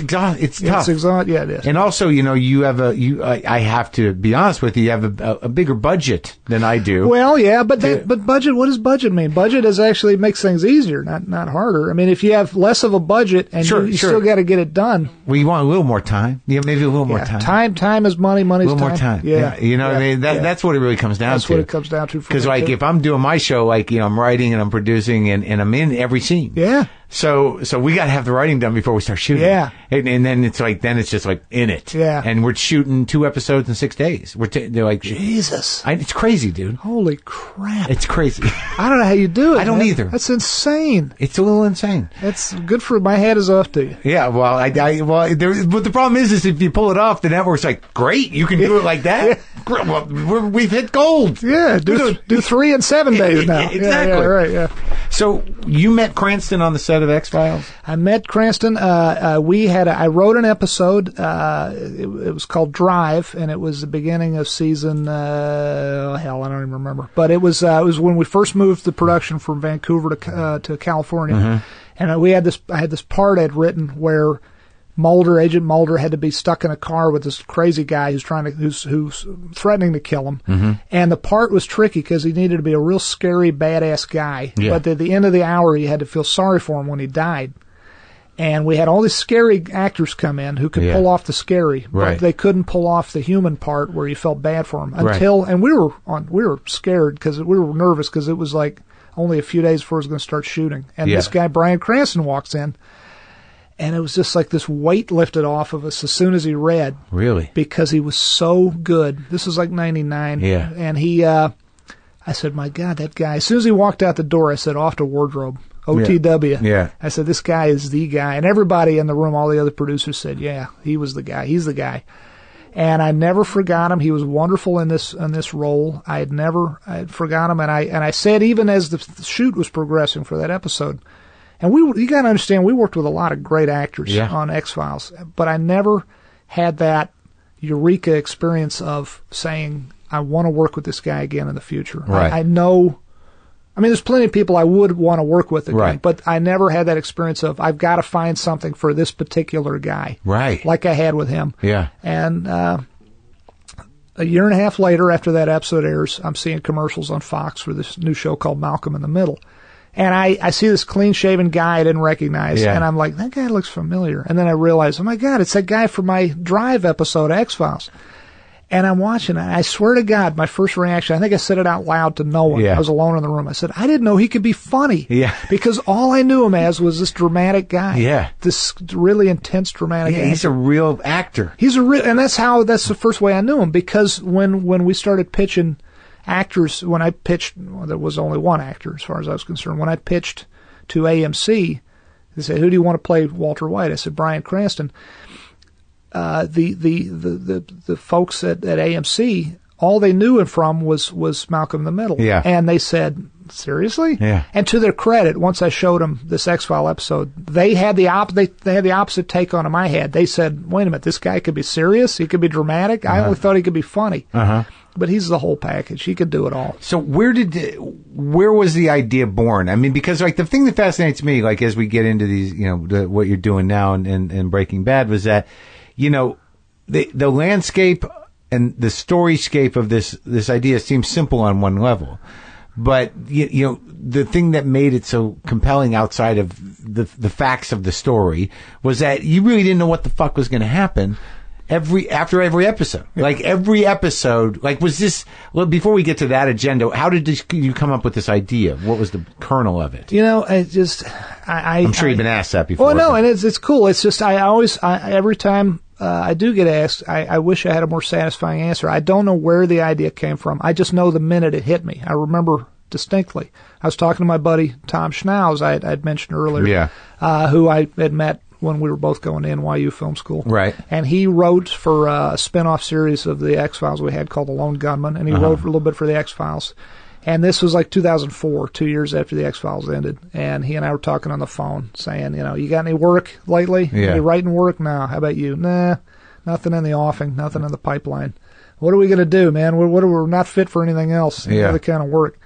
tough. Yeah, it is. And also, you have I have to be honest with you have a bigger budget than I do. Well, yeah, but budget. What does budget mean? Budget actually makes things easier, not harder. I mean, if you have less of a budget and you still got to get it done. Well, you want a little more time. Yeah, maybe a little more time. Time is money. Money's time. A little more time. Yeah. You know what I mean? That's what it really comes down to. That's what it comes down to. Because if I'm doing my show, I'm writing and I'm producing and I'm in every scene. Yeah. So we got to have the writing done before we start shooting. Yeah. And then it's just like in it. Yeah. And we're shooting 2 episodes in 6 days. They're like, Jesus. It's crazy, dude. Holy crap. It's crazy. I don't know how you do it. I don't either. That's insane. It's a little insane. That's good for my head is off to you. Yeah. Well, but the problem is if you pull it off, the network's like, great, you can do it like that. Yeah. Well, we've hit gold. Yeah. Do 3 in 7 days now. Exactly. Yeah, right. Yeah. So you met Cranston on the set of X-Files? I met Cranston. I wrote an episode. It was called Drive, and it was the beginning of season. I don't even remember. But it was when we first moved the production from Vancouver to California, and I had this part I'd written where Agent Mulder had to be stuck in a car with this crazy guy who's threatening to kill him. And the part was tricky because he needed to be a real scary, badass guy. Yeah. But at the end of the hour, you had to feel sorry for him when he died. And we had all these scary actors come in who could pull off the scary, but they couldn't pull off the human part where you felt bad for him and we were scared because we were nervous because it was like only a few days before it was going to start shooting. And this guy, Bryan Cranston, walks in. And it was just like this weight lifted off of us as soon as he read. Really? Because he was so good. This was like 99. Yeah. And I said, my God, that guy. As soon as he walked out the door, I said, off to wardrobe. OTW. Yeah. I said, this guy is the guy. And everybody in the room, all the other producers said, yeah, he was the guy. He's the guy. And I never forgot him. He was wonderful in this role. I had forgot him. And I said, even as the shoot was progressing for that episode, and you got to understand, we worked with a lot of great actors on X-Files, but I never had that eureka experience of saying, I want to work with this guy again in the future. Right. I know, there's plenty of people I would want to work with again, but I never had that experience of, I've got to find something for this particular guy. Right. Like I had with him. Yeah. And a year and a half later, after that episode airs, I'm seeing commercials on Fox for this new show called Malcolm in the Middle. And I see this clean-shaven guy I didn't recognize, and I'm like, that guy looks familiar. And then I realize, oh, my God, it's that guy from my Drive episode of X-Files. And I'm watching it. I swear to God, my first reaction, I think I said it out loud to no one. Yeah. I was alone in the room. I said, I didn't know he could be funny. Yeah. Because all I knew him as was this dramatic guy. Yeah. This really intense dramatic guy. He's a real actor. And that's the first way I knew him, because when we started pitching actors, when I pitched, there was only one actor as far as I was concerned. When I pitched to AMC, they said, who do you want to play Walter White? I said, Bryan Cranston. the folks at AMC, all they knew him from was Malcolm in the Middle. Yeah. And they said, seriously? Yeah. And to their credit, once I showed them this X-File episode, they had the opposite take on him I had. They said, wait a minute, this guy could be serious, he could be dramatic. I only thought he could be funny. But he's the whole package. He could do it all. So where was the idea born? I mean, because like the thing that fascinates me, like as we get into these, what you're doing now and Breaking Bad, was that, the landscape and the storyscape of this idea seems simple on one level, but the thing that made it so compelling outside of the facts of the story was that you really didn't know what the fuck was going to happen after every episode. Like every episode, like was this, well, before we get to that agenda, how did you come up with this idea? What was the kernel of it? I'm sure you've been asked that before. Well, no, and it's cool. It's just, every time I do get asked, I wish I had a more satisfying answer. I don't know where the idea came from. I just know the minute it hit me. I remember distinctly. I was talking to my buddy Tom Schnauz, I'd mentioned earlier, who I had met when we were both going to NYU Film School. Right. And he wrote for a spin-off series of the X-Files we had called The Lone Gunman, and he wrote a little bit for the X-Files. And this was like 2004, 2 years after the X-Files ended. And he and I were talking on the phone, saying, you got any work lately? Yeah. Any writing work? No. How about you? Nah, nothing in the offing, nothing in the pipeline. What are we going to do, man? We're not fit for anything else, any other kind of work.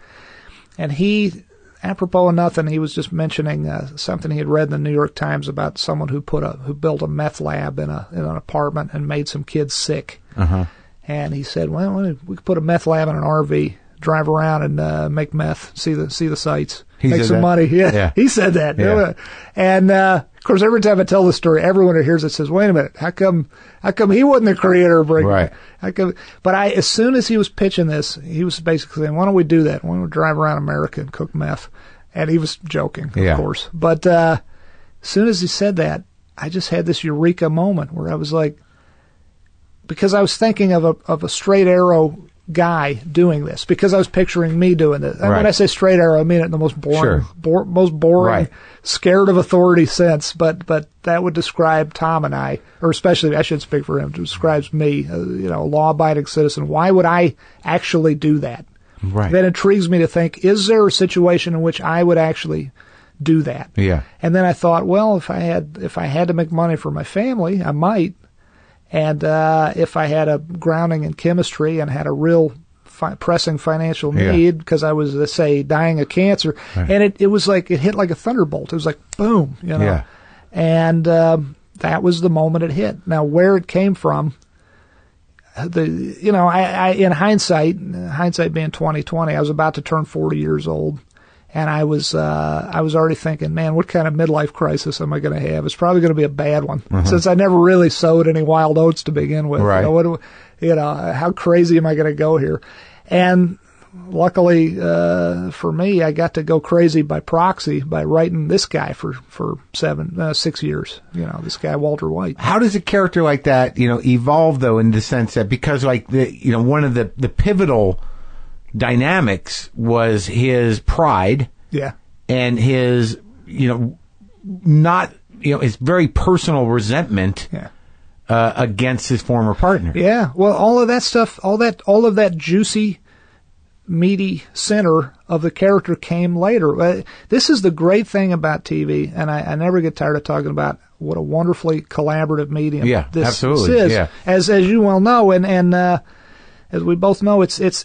And he, apropos of nothing, he was just mentioning something he had read in the New York Times about someone who built a meth lab in an apartment and made some kids sick. And he said, well, we could put a meth lab in an RV, drive around and make meth, see the sights, make some money. Yeah, he said that. Yeah. And of course, every time I tell the story, everyone who hears it says, "Wait a minute, how come he wasn't the creator of Breaking Bad?" Right. But as soon as he was pitching this, he was basically saying, "Why don't we do that? Why don't we drive around America and cook meth?" And he was joking, of course. But as soon as he said that, I just had this eureka moment where I was like, because I was thinking of a straight arrow guy doing this, because I was picturing me doing this. And when I say straight arrow, I mean it in the most boring, most boring, scared of authority sense. But that would describe Tom and I, or especially, I should speak for him, it describes me, a law-abiding citizen. Why would I actually do that? Right. That intrigues me to think, is there a situation in which I would actually do that? Yeah. And then I thought, well, if I had to make money for my family, I might. And if I had a grounding in chemistry and had a real pressing financial need because I was, let's say, dying of cancer, and it was like, it hit like a thunderbolt. It was like, boom, Yeah. And that was the moment it hit. Now, where it came from, I in hindsight being 20/20, I was about to turn 40 years old. And I was already thinking, man, what kind of midlife crisis am I going to have? It's probably going to be a bad one, since I never really sowed any wild oats to begin with. Right. How crazy am I going to go here? And luckily for me, I got to go crazy by proxy by writing this guy for 6 years. This guy Walter White. How does a character like that, evolve though, in the sense that because like one of the pivotal dynamics was his pride, and his, his very personal resentment, against his former partner. Yeah, well, all of that stuff, all of that juicy, meaty center of the character came later. This is the great thing about TV, and I never get tired of talking about what a wonderfully collaborative medium this is. Yeah. As you well know, and as we both know, it's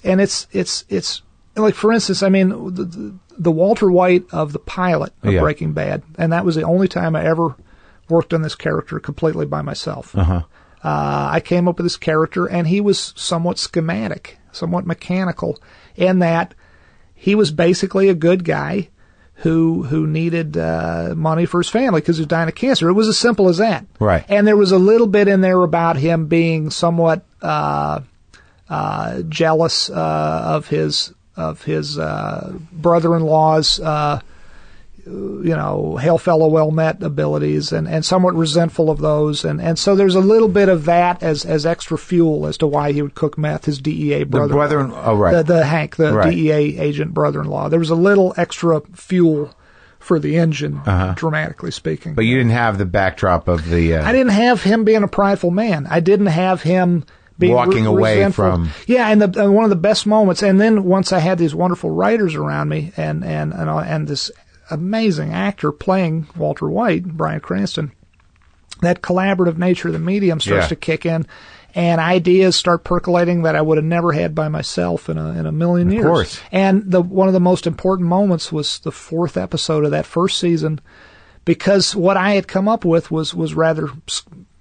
like, for instance, I mean, the Walter White of the pilot of Breaking Bad, and that was the only time I ever worked on this character completely by myself. I came up with this character, and he was somewhat schematic, somewhat mechanical, in that he was basically a good guy who needed money for his family because he was dying of cancer. It was as simple as that. Right. And there was a little bit in there about him being somewhat jealous of his brother-in-law's hail fellow well met abilities, and somewhat resentful of those, and so there's a little bit of that as extra fuel as to why he would cook meth. His DEA brother-in-law, the Hank, the DEA agent brother-in-law. There was a little extra fuel for the engine, dramatically speaking. But you didn't have the backdrop of the... I didn't have him being a prideful man. I didn't have him being walking away resentful. from... Yeah, and one of the best moments, and then once I had these wonderful writers around me and this amazing actor playing Walter White, Bryan Cranston, that collaborative nature of the medium starts to kick in, and ideas start percolating that I would have never had by myself in a million years. Of course. And one of the most important moments was the 4th episode of that first season, because what I had come up with was rather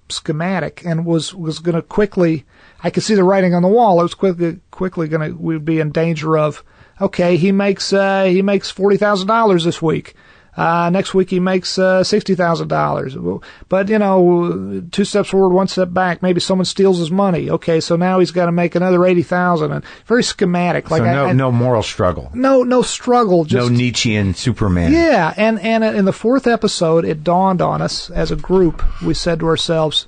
schematic and was going to quickly, I could see the writing on the wall. It was quickly going to, we'd be in danger of, okay, he makes $40,000 this week. Next week he makes $60,000. But, 2 steps forward, 1 step back. Maybe someone steals his money. Okay, so now he's got to make another $80,000. And very schematic. Like no moral struggle. No struggle. Just, no Nietzschean Superman. Yeah, and in the 4th episode, it dawned on us as a group. We said to ourselves,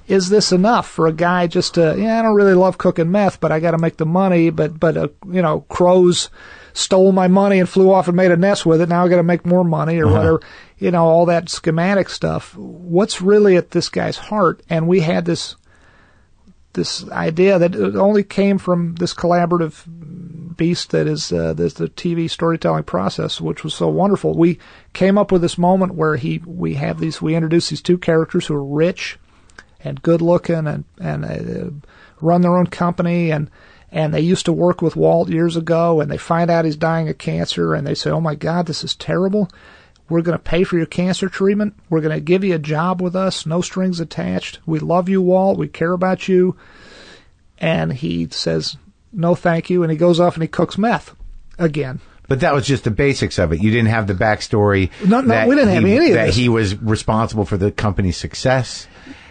is this enough for a guy just to, I don't really love cooking meth, but I got to make the money, but crows stole my money and flew off and made a nest with it. Now I got to make more money or whatever, all that schematic stuff. What's really at this guy's heart? And we had this idea that it only came from this collaborative beast that is the TV storytelling process, which was so wonderful. We came up with this moment where we introduce these 2 characters who are rich and good looking and run their own company, and they used to work with Walt years ago, and they find out he's dying of cancer, and they say, oh my God, this is terrible. We're going to pay for your cancer treatment. We're going to give you a job with us, no strings attached. We love you, Walt. We care about you. And he says, no thank you, and he goes off and he cooks meth again. But that was just the basics of it. You didn't have the backstory. No, we didn't have any of that this. He was responsible for the company's success.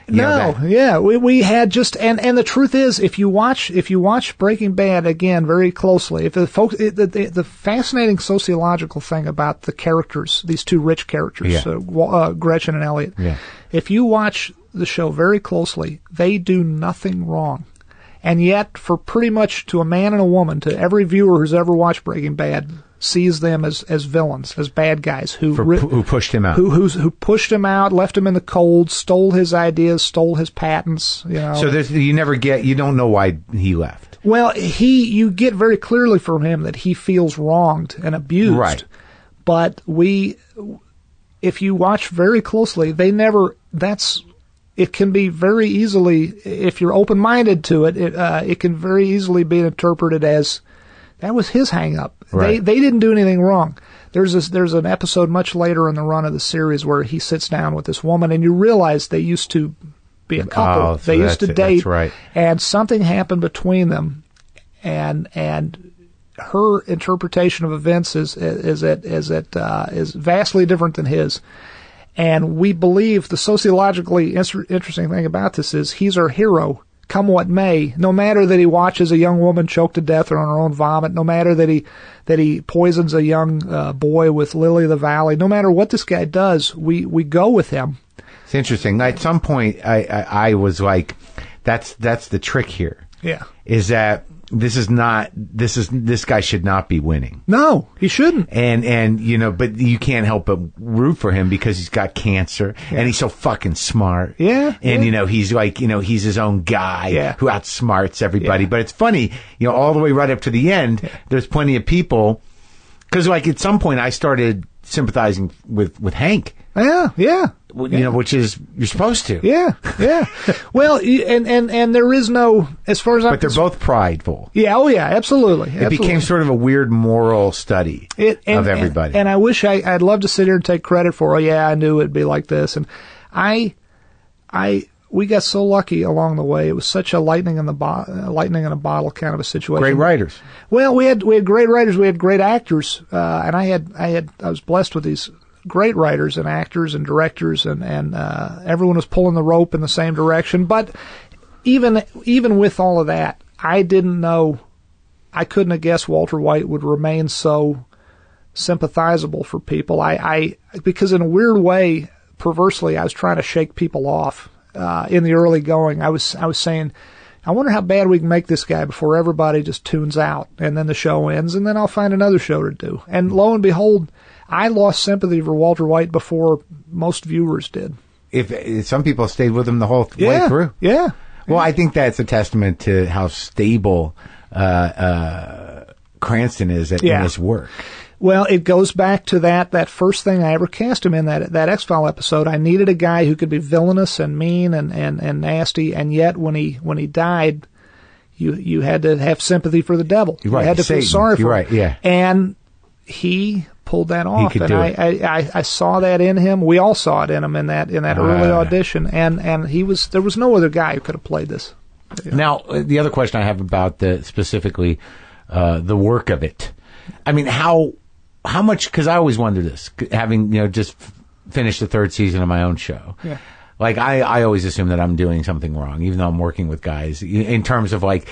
We had just, and the truth is, if you watch Breaking Bad again very closely, if the folks, the fascinating sociological thing about the characters, these 2 rich characters, Gretchen and Elliot, if you watch the show very closely, they do nothing wrong. And yet, for pretty much to a man and a woman, to every viewer who's ever watched Breaking Bad, sees them as villains, as bad guys who pushed him out, who pushed him out, left him in the cold, stole his ideas, stole his patents. So you don't know why he left. Well, you get very clearly from him that he feels wronged and abused. Right. But if you watch very closely, it can be very easily, if you're open-minded to it, it can very easily be interpreted as that was his hang-up. Right. They didn't do anything wrong. There's an episode much later in the run of the series where he sits down with this woman, and you realize they used to be a couple. Oh, so they used to date, that's right. And something happened between them, and her interpretation of events is vastly different than his. And we believe the sociologically interesting thing about this is he's our hero, come what may. No matter that he watches a young woman choke to death or on her own vomit, no matter that he poisons a young boy with lily of the valley, no matter what this guy does, we go with him. It's interesting. At some point, I was like, that's the trick here. Yeah, is that this guy should not be winning. No, he shouldn't. And but you can't help but root for him because he's got cancer and he's so fucking smart. Yeah. And he's like, he's his own guy who outsmarts everybody. Yeah. But it's funny, all the way right up to the end, there's plenty of people, because at some point I started sympathizing with Hank. Yeah. Which is, you're supposed to. Yeah. Well, and there is no, as far as I'm But they're both prideful. Yeah, absolutely. It became sort of a weird moral study of everybody. And I wish I'd love to sit here and take credit for, I knew it'd be like this. And we got so lucky along the way. It was such a lightning in a bottle kind of a situation. Great writers. Well, we had great writers. We had great actors. And I was blessed with these great writers and actors and directors, and everyone was pulling the rope in the same direction. But even with all of that, I didn't know, I couldn't have guessed Walter White would remain so sympathizable for people. Because in a weird way, perversely, I was trying to shake people off in the early going. I was saying, I wonder how bad we can make this guy before everybody just tunes out, and then the show ends, and then I'll find another show to do. And lo and behold, I lost sympathy for Walter White before most viewers did. If some people stayed with him the whole way through. Yeah. Well, I think that's a testament to how stable Cranston is in his work. Well, it goes back to that first thing I ever cast him in, that X-File episode. I needed a guy who could be villainous and mean and nasty, and yet when he died, you had to have sympathy for the devil. You're right. You had to Satan. feel sorry for him. You're right, yeah. And he pulled that off. He could do it. I saw that in him. We all saw it in him in that early audition, and there was no other guy who could have played this. Now, the other question I have about specifically the work of it. I mean, how much? Because I always wonder this, having just finished the third season of my own show. Yeah. Like I always assume that I'm doing something wrong, even though I'm working with guys. In terms of like,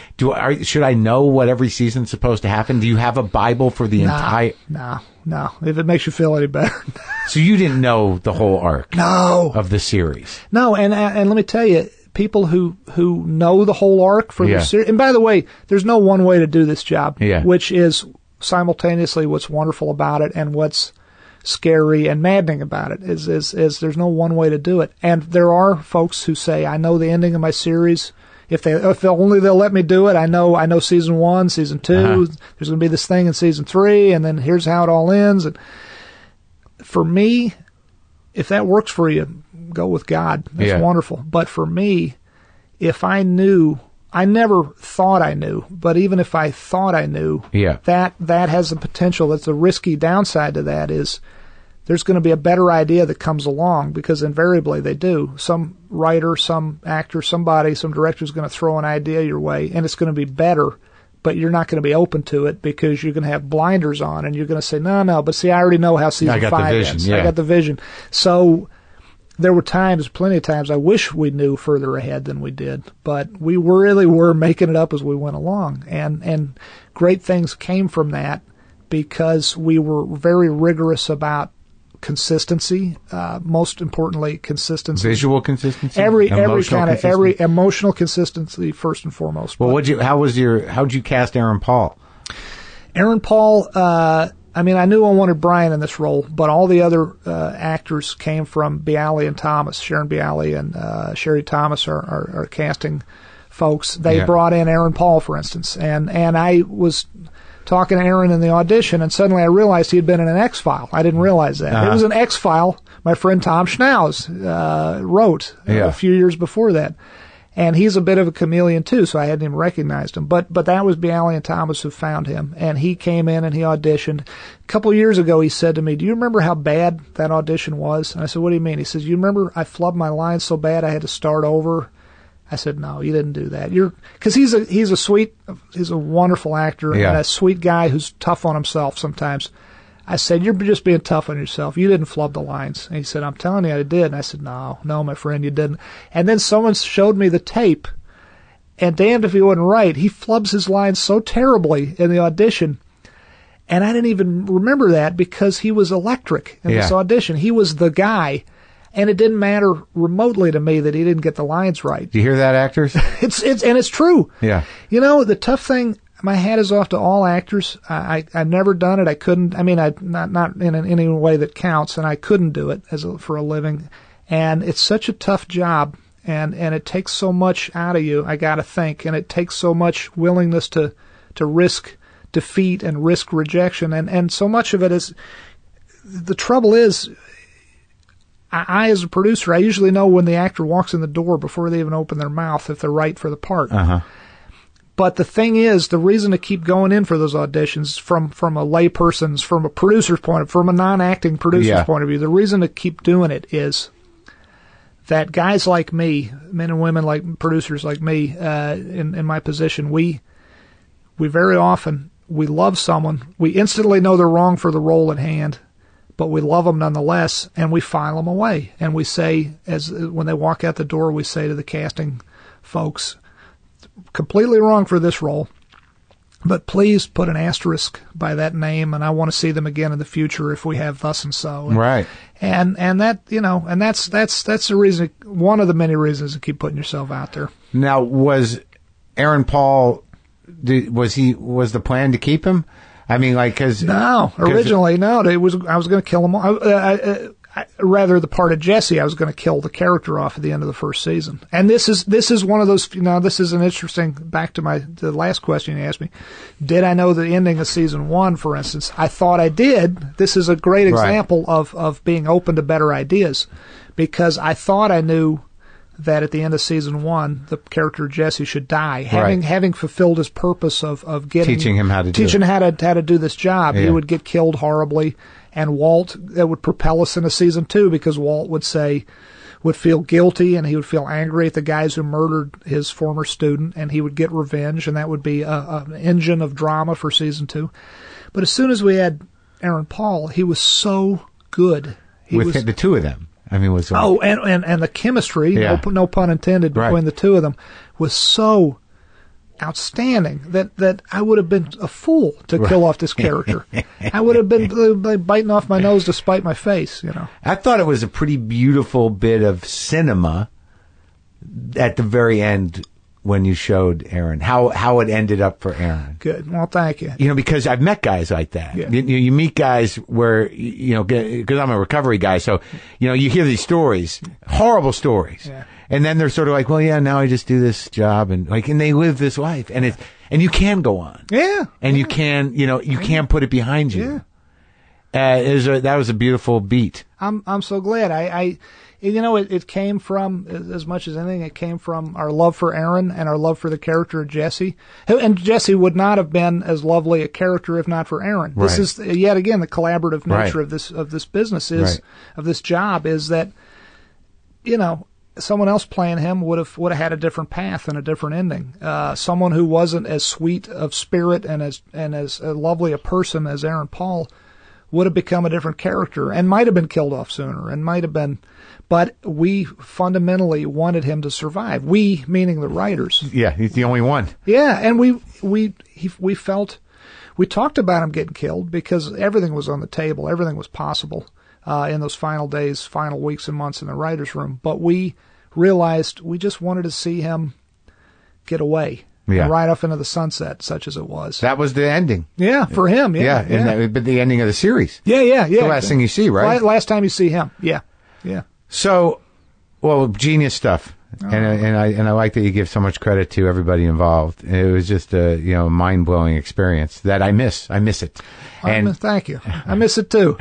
should I know what every season's supposed to happen? Do you have a Bible for the entire? No. If it makes you feel any better. So you didn't know the whole arc? No. Of the series? No, and let me tell you, people who know the whole arc for the series. And by the way, there's no one way to do this job, which is simultaneously what's wonderful about it and what's scary and maddening about it is there's no one way to do it. And there are folks who say, I know the ending of my series. If only they'll let me do it. I know season 1, season 2, there's going to be this thing in season 3, and then here's how it all ends. And for me, if that works for you, go with God. That's wonderful. But for me, if I knew, I never thought I knew, but even if I thought I knew, that has the potential. That's the risky downside to that is there's going to be a better idea that comes along, because invariably they do. Some writer, some actor, somebody, some director is going to throw an idea your way, and it's going to be better, but you're not going to be open to it because you're going to have blinders on, and you're going to say, no, but see, I already know how season 5 ends. I got the vision. So there were plenty of times, I wish we knew further ahead than we did, but we really were making it up as we went along. And great things came from that because we were very rigorous about consistency, most importantly, consistency. Visual consistency? Every emotional consistency first and foremost. Well, how'd you cast Aaron Paul? Aaron Paul, I knew I wanted Brian in this role, but all the other actors came from Bialy and Thomas. Sharon Bialy and Sherry Thomas are casting folks. They brought in Aaron Paul, for instance, and I was talking to Aaron in the audition, and suddenly I realized he had been in an X-File. I didn't realize that. It was an X-File my friend Tom Schnauz wrote a few years before that. And he's a bit of a chameleon, too, so I hadn't even recognized him. But that was Bialy and Thomas who found him. And he came in and he auditioned. A couple of years ago, he said to me, do you remember how bad that audition was? And I said, what do you mean? He says, you remember I flubbed my lines so bad I had to start over? I said, no, you didn't do that. Because he's a wonderful actor and a sweet guy who's tough on himself sometimes. I said, you're just being tough on yourself. You didn't flub the lines. And he said, I'm telling you I did. And I said, no, my friend, you didn't. And then someone showed me the tape, and damned if he wasn't right. He flubs his lines so terribly in the audition. And I didn't even remember that because he was electric in this audition. He was the guy. And it didn't matter remotely to me that he didn't get the lines right. Do you hear that, actors? It's true. Yeah. The tough thing, my hat is off to all actors. I've never done it. I couldn't. Not in any way that counts, and I couldn't do it for a living. And it's such a tough job, and it takes so much out of you. I got to think, and it takes so much willingness to risk defeat and risk rejection, and so much of it is. The trouble is, I as a producer, I usually know when the actor walks in the door before they even open their mouth if they're right for the part. But the thing is, the reason to keep going in for those auditions from a layperson's, from a producer's point of view, from a non-acting producer's point of view, the reason to keep doing it is that guys like me, men and women like producers like me, in my position, we very often, we love someone, we instantly know they're wrong for the role at hand, but we love them nonetheless, and we file them away. And we say, when they walk out the door, we say to the casting folks, completely wrong for this role, but please put an asterisk by that name, and I want to see them again in the future if we have thus and so. Right. And that, and that's the reason, one of the many reasons to keep putting yourself out there. Now, was Aaron Paul, was the plan to keep him? I mean, like, originally, no. I was going to kill him. Rather, the part of Jesse, I was going to kill the character off at the end of the first season. And this is one of those. This is an interesting. Back to the last question you asked me. Did I know the ending of season 1? For instance, I thought I did. This is a great example of being open to better ideas, because I thought I knew that at the end of season 1, the character Jesse should die, having fulfilled his purpose of teaching him how to do this job. He would get killed horribly, and Walt, that would propel us into season 2, because Walt would feel guilty, and he would feel angry at the guys who murdered his former student, and he would get revenge, and that would be an engine of drama for season 2. But as soon as we had Aaron Paul, he was so good. With the two of them. I mean, and the chemistry, no pun intended, between the two of them was so outstanding that I would have been a fool to kill off this character. I would have been biting off my nose to spite my face, I thought it was a pretty beautiful bit of cinema at the very end when you showed Aaron, how it ended up for Aaron. Good. Well, thank you. Because I've met guys like that. Yeah. You meet guys where, because I'm a recovery guy, so, you hear these stories, horrible stories. Yeah. And then they're sort of like, well, yeah, now I just do this job, and they live this life, and you can go on. Yeah. And you can, you can put it behind you. Yeah. That was a beautiful beat. I'm so glad. It came from, as much as anything, it came from our love for Aaron and our love for the character of Jesse. And Jesse would not have been as lovely a character if not for Aaron. Right. This is, yet again, the collaborative nature of this business of this job is that, someone else playing him would have had a different path and a different ending. Someone who wasn't as sweet of spirit and as lovely a person as Aaron Paul would have become a different character and might have been killed off sooner and might have been. But we fundamentally wanted him to survive. We, meaning the writers. Yeah, he's the only one. Yeah, and we felt, we talked about him getting killed because everything was on the table. Everything was possible in those final days, final weeks and months in the writers' room. But we realized we just wanted to see him get away. Yeah. And ride off into the sunset, such as it was. That was the ending. Yeah, for him. Yeah. But the ending of the series. Yeah. The last thing you see, right? Last time you see him. Yeah. So, genius stuff, and I like that you give so much credit to everybody involved. It was just a mind blowing experience that I miss. I miss it. Thank you. I miss it too.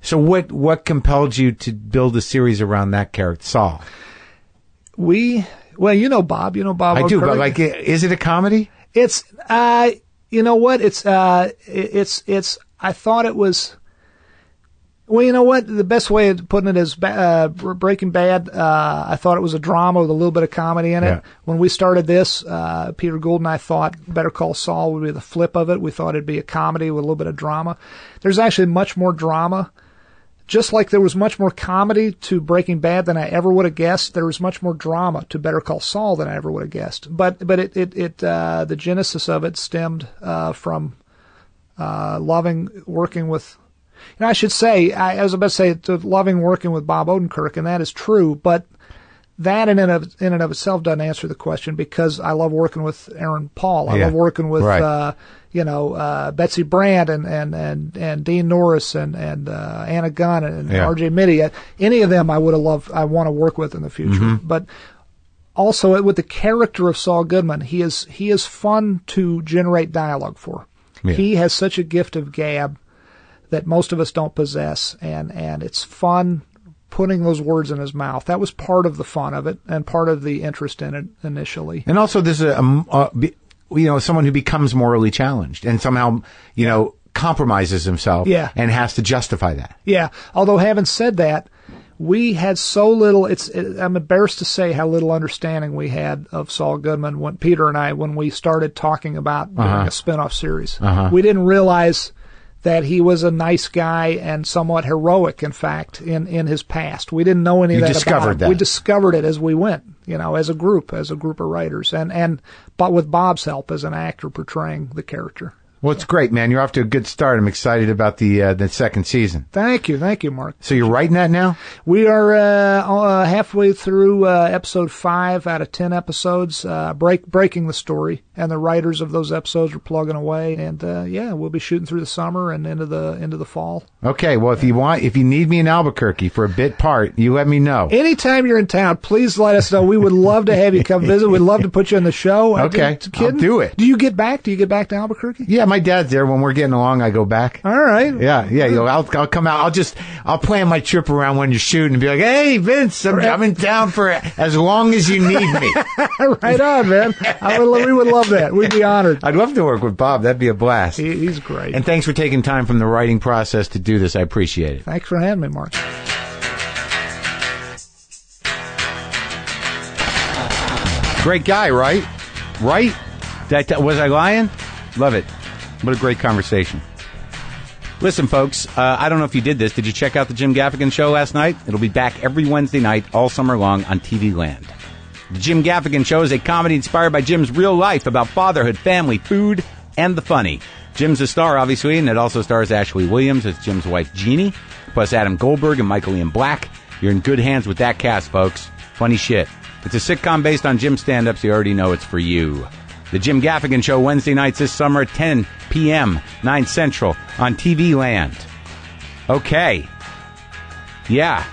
So what compelled you to build a series around that character, Saul? Well, Bob. I do, but is it a comedy? It's, you know what? It's, I thought it was, well, you know what? The best way of putting it is, Breaking Bad, I thought it was a drama with a little bit of comedy in it. Yeah. When we started this, Peter Gould and I thought Better Call Saul would be the flip of it. We thought it'd be a comedy with a little bit of drama. There's actually much more drama. Just like there was much more comedy to Breaking Bad than I ever would have guessed, there was much more drama to Better Call Saul than I ever would have guessed. But the genesis of it stemmed from working with. I should say, I was about to say, loving working with Bob Odenkirk, and that is true. But that in and of itself doesn't answer the question, because I love working with Aaron Paul. I love working with. Right. Betsy Brandt and Dean Norris and Anna Gunn and R.J. Mitty. Any of them I want to work with in the future. Mm-hmm. But also with the character of Saul Goodman, he is fun to generate dialogue for. Yeah. He has such a gift of gab that most of us don't possess, and it's fun putting those words in his mouth. That was part of the fun of it and part of the interest in it initially. And also there's someone who becomes morally challenged and somehow, compromises himself and has to justify that. Yeah. Although having said that, we had so little, I'm embarrassed to say how little understanding we had of Saul Goodman when we started talking about doing a spinoff series. We didn't realize that he was a nice guy and somewhat heroic, in fact, in his past. We didn't know any of that about him. We discovered it as we went, as a group of writers, but with Bob's help as an actor portraying the character. Well, it's great, man. You're off to a good start. I'm excited about the second season. Thank you, Mark. So you're writing that now? We are halfway through episode 5 out of 10 episodes, breaking the story, and the writers of those episodes are plugging away. And we'll be shooting through the summer and into the fall. Okay. Well, if you need me in Albuquerque for a bit part, you let me know. Anytime you're in town, please let us know. We would love to have you come visit. We'd love to put you on the show. Okay, I'll do it. Do you get back? Do you get back to Albuquerque? Yeah, my dad's there. When we're getting along, I go back. All right. Yeah. I'll come out. I'll plan my trip around when you're shooting and be like, hey, Vince, I'm in town for as long as you need me. Right on, man. We would love that. We'd be honored. I'd love to work with Bob. That'd be a blast. He's great. And thanks for taking time from the writing process to do this. I appreciate it. Thanks for having me, Mark. Great guy, right? Right? Was I lying? Love it. What a great conversation. Listen, folks, I don't know if you did this. Did you check out the Jim Gaffigan Show last night? It'll be back every Wednesday night, all summer long on TV Land. The Jim Gaffigan Show is a comedy inspired by Jim's real life about fatherhood, family, food, and the funny. Jim's a star, obviously, and it also stars Ashley Williams as Jim's wife, Jeannie, plus Adam Goldberg and Michael Ian Black. You're in good hands with that cast, folks. Funny shit. It's a sitcom based on Jim's stand-ups. You already know it's for you. The Jim Gaffigan Show, Wednesday nights this summer at 10 p.m., 9 Central on TV Land. Okay. Yeah.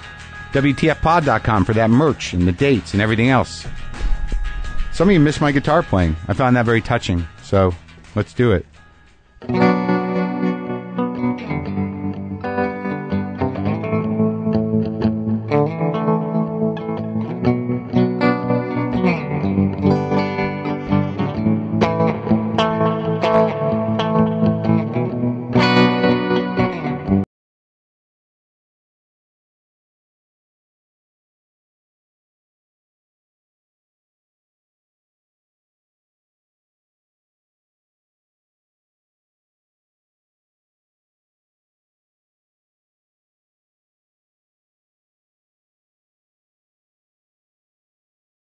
WTFpod.com for that merch and the dates and everything else. Some of you missed my guitar playing. I found that very touching. So let's do it.